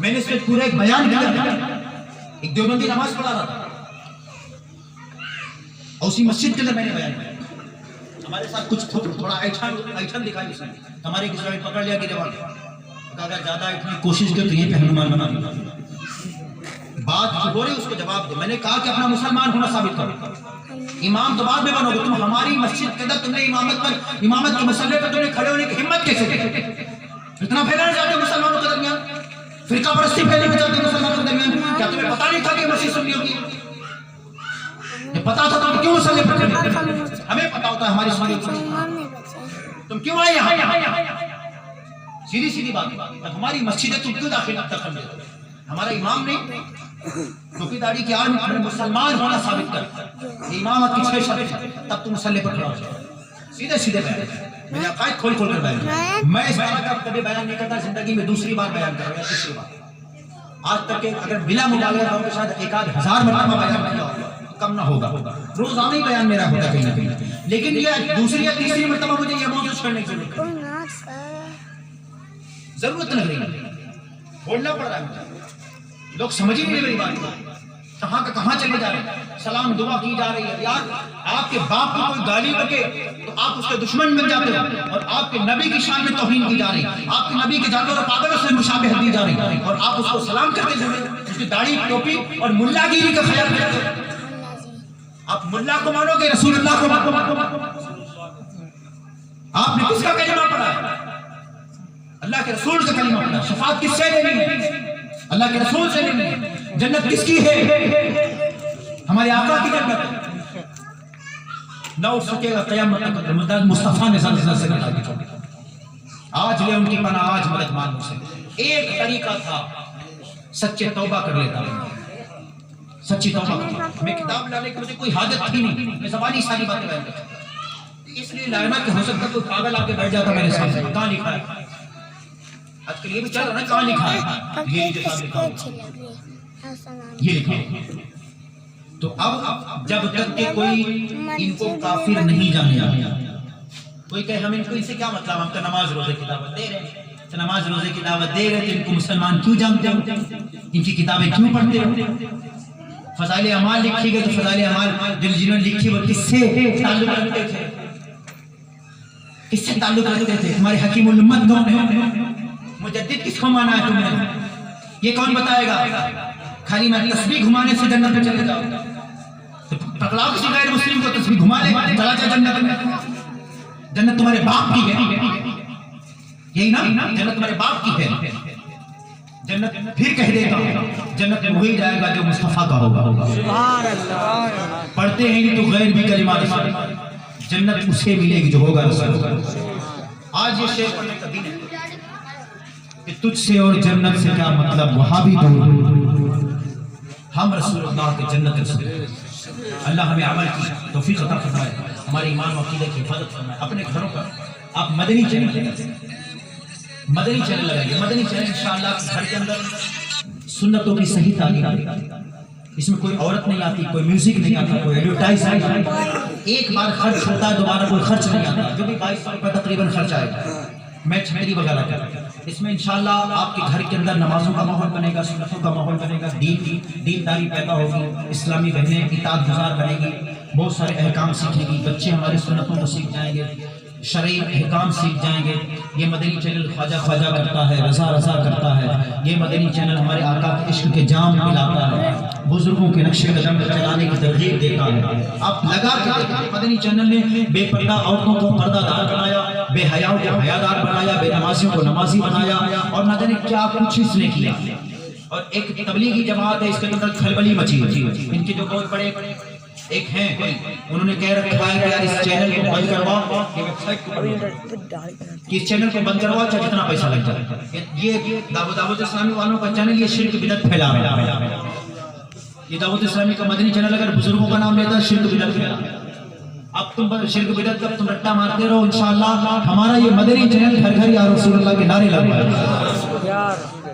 میں نے اس پہ پورا ایک بیان کیا تھا، ایک دیوبندی نماز پڑھا رہا تھا اور اسی مسجد کے اندر میں نے بیان کیا، ہمارے ساتھ کچھ تھوڑا ایٹھن دکھائی اس نے، ہمارے کسی نے پکڑ لیا کہ جواب اگر زیادہ ایٹھنے کی کوشش کی تو یہ پہ ہنومان بنا دوں بات جو ہو رہی اس کو جواب دے۔ میں نے کہا کہ اپنا مسلمان ہونا ثابت کرو، امام تو بعد میں بنو گے، تم ہماری مسجد کے اندر تم نے امامت کے مسئلے پر تم نے کھڑے ہونے کی ہمت کیسے کی؟ اتنا پھیلانا چاہتے ہو مسلمانوں کے درمیان، فرقہ پرستی پھیلانا چاہتے ہو مسلمانوں کے درمیان؟ کیا تمہیں پتہ نہیں تھا کہ مسجد سنیوں کی؟ یہ پتا تھا تم کیوں مسئلے پر کھڑے؟ ہمیں پتا ہوتا ہے ہماری سنیوں کی، تم کیوں آئے یہاں؟ سیدھی سیدھی بات، ہماری مسجد ہے تم کیوں داخل دخل دیتے؟ ہمارا امام نہیں، ٹوپی داڑھی کی آڑ میں مسلمان ہونا ثابت کر، یہ امامت کی 6 شرط ہے، تب تم مسئلے پر کھڑا ہو جائے۔ سیدھے سیدھے بیان، میں نے عقائد کھول کر بیان، میں اس بارے کا کبھی بیان نہیں کرتا، زندگی میں دوسری بار بیان کر رہا ہوں، تیسری بار۔ آج تک کہ اگر بلا مبالغہ ہوں تو شاید 1000 مرتبہ بیان کیا ہوگا، کم نہ ہوگا، روزانہ ہی بیان میرا ہوتا کہیں نہ کہیں، لیکن یہ دوسری یا تیسری مرتبہ مجھے یہ موضوع کرنے کی ضرورت نہیں رہی، بولنا پڑ رہا ہے مجھے، لوگ سمجھ ہی نہیں میری بات کو، کہاں کا کہاں چلے جا رہے ہیں، سلام دعا کی جا رہی ہے۔ یار آپ کے باپ کو کوئی گالی بکے تو آپ اس کے دشمن بن جاتے ہو، اور آپ کے نبی کی شان میں توہین کی جا رہی ہے، آپ کے نبی کے جانور اور پاگلوں سے مشابہت دی جا رہی ہے، اور آپ اس کو سلام کرتے ہوئے اس کی داڑھی ٹوپی اور ملا گیری کا خیال کرتے ہو۔ آپ ملا کو مانو گے، رسول اللہ کو مانو؟ آپ نے کس کا کلمہ پڑھا ہے؟ اللہ کے رسول کا کلمہ پڑھا۔ شفاعت کس سے لینی ہے؟ اللہ کے رسول سے لینی ہے۔ جنت کس کی ہے؟ ہمارے آقا کی جنت۔ نہ اٹھ سکے گا قیامت تک، مصطفیٰ نے زلزلہ سے نکال دیا۔ آج لے ان کی پناہ، آج مدد مانگو سے۔ ایک طریقہ تھا، سچے توبہ کر لیتا ہوں، سچی توبہ کرتا۔ میں کتاب لانے کی مجھے کوئی حاجت تھی نہیں، میں زبانی ساری باتیں بیان کرتا، اس لیے لانا کہ ہو سکتا کوئی پاگل آ کے بیٹھ جاتا میرے سامنے، کہاں لکھا ہے؟ آج کل یہ بھی چل رہا ہے، کہاں لکھا ہے؟ یہ جیسا لکھا ہے، یہ لکھا ہے۔ تو اب جب تک کہ کوئی ان کو کافر نہیں جانے، کوئی کہے ہم ان کو ان سے کیا مطلب، ہم تو نماز روزے کی دعوت دے رہے ہیں، تو نماز روزے کی دعوت دے رہے تھے، ان کو مسلمان کیوں جانتے ہو، ان کی کتابیں کیوں پڑھتے ہو؟ فضائل اعمال لکھی گئی تو فضائل اعمال جنہوں نے لکھی وہ کس سے تعلق رکھتے تھے؟ کس سے تعلق رکھتے تھے؟ ہمارے حکیم الامت کون ہے؟ مجدد کس کو مانا ہے تم نے؟ یہ کون بتائے گا؟ خالی میں تسبیح گھمانے سے جنت میں چلے جاؤ، پکڑاؤ کسی غیر مسلم کو تسبیح گھما لے، چلا جا جنت میں۔ جنت تمہارے باپ کی ہے، یہی نا؟ جنت تمہارے باپ کی ہے۔ جنت پھر کہہ دیتا ہوں، جنت میں وہی جائے گا جو مصطفیٰ کا ہوگا۔ پڑھتے ہیں تو غیر بھی کلمات سے جنت اسے ملے گی جو ہوگا رسول۔ آج یہ شعر پڑھنے کا دن ہے کہ تجھ سے اور جنت سے کیا مطلب، وہاں بھی دور، ہم رسول اللہ کے جنت رسول۔ اللہ ہمیں عمل کی توفیق عطا فرمائے، ہمارے ایمان و عقیدہ کی حفاظت فرمائے۔ اپنے گھروں پر آپ مدنی چینل لگائیے، مدنی چینل لگائیے، مدنی چینل انشاءاللہ گھر کے اندر سنتوں کی صحیح تعلیم، اس میں کوئی عورت نہیں آتی، کوئی میوزک نہیں آتا، کوئی ایڈورٹائز نہیں آتا، ایک بار خرچ ہوتا ہے دوبارہ کوئی خرچ نہیں آتا، جو بھی 2200 روپے تقریباً خرچ آئے گا، میچ میری وغیرہ کا۔ اس میں انشاءاللہ آپ کے گھر کے اندر نمازوں کا ماحول بنے گا، سنتوں کا ماحول بنے گا، دینداری پیدا ہوگی، اسلامی بہنیں اطاعت گزار بنے گی، بہت سارے احکام سیکھیں گی، بچے ہمارے سنتوں کو سیکھ جائیں گے۔ شرعی احکام سیکھ جائیں گے. یہ مدنی چینل خواجہ خواجہ کرتا ہے, رضا رضا کرتا ہے. یہ مدنی چینل ہمارے آقا کے عشق کے جام پلاتا ہے, بزرگوں کے نقش قدم پر چلانے کی ترغیب دیتا ہے. آپ لگا کے دیکھیں, مدنی چینل نے بے پردہ عورتوں کو پردہ دار بنایا, بے حیاؤں کو حیادار بنایا, بے نمازیوں کو نمازی بنایا, اور نہ جانے کیا کچھ اس نے کیا. اور ایک تبلیغی جماعت ہے, اس کے اندر کھلبلی مچی. ان کے جو بہت بڑے ایک ہیں, انہوں نے کہہ رکھا ہے کہ یار اس چینل کو بند کرواؤ, کہ اس چینل کو بند کرواؤ چاہے جتنا پیسہ لگ جائے. یہ دعوت اسلامی والوں کا چینل یہ شرک بدعت پھیلا رہا ہے. یہ دعوت اسلامی کا مدنی چینل اگر بزرگوں کا نام لیتا ہے شرک بدعت پھیلا. اب تم شرک بدعت کا تم رٹا مارتے رہو, انشاءاللہ ہمارا یہ مدنی چینل گھر گھر یا رسول اللہ کے نعرے لگائے.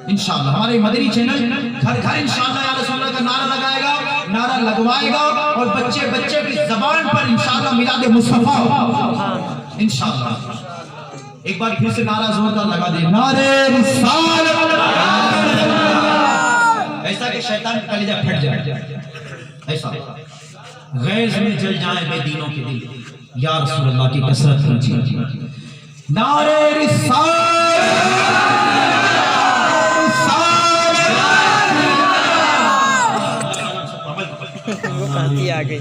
انشاءاللہ ہمارے مدنی چینل گھر گھر انشاءاللہ یا رسول اللہ کا نعرہ لگائے گا, نعرہ لگوائے گا, اور بچے بچے کی زبان پر انشاءاللہ میلاد مصطفیٰ انشاءاللہ. ایک بار پھر سے نعرہ زوردار لگا دیں, نعرہ رسالت, ایسا کہ شیطان کا کلیجہ پھٹ جائے, ایسا غیظ میں جل جائیں بے دینوں کے دل, یا رسول اللہ کی کثرت کیجیے. نعرہ رسالت وہ کہتی آگئی.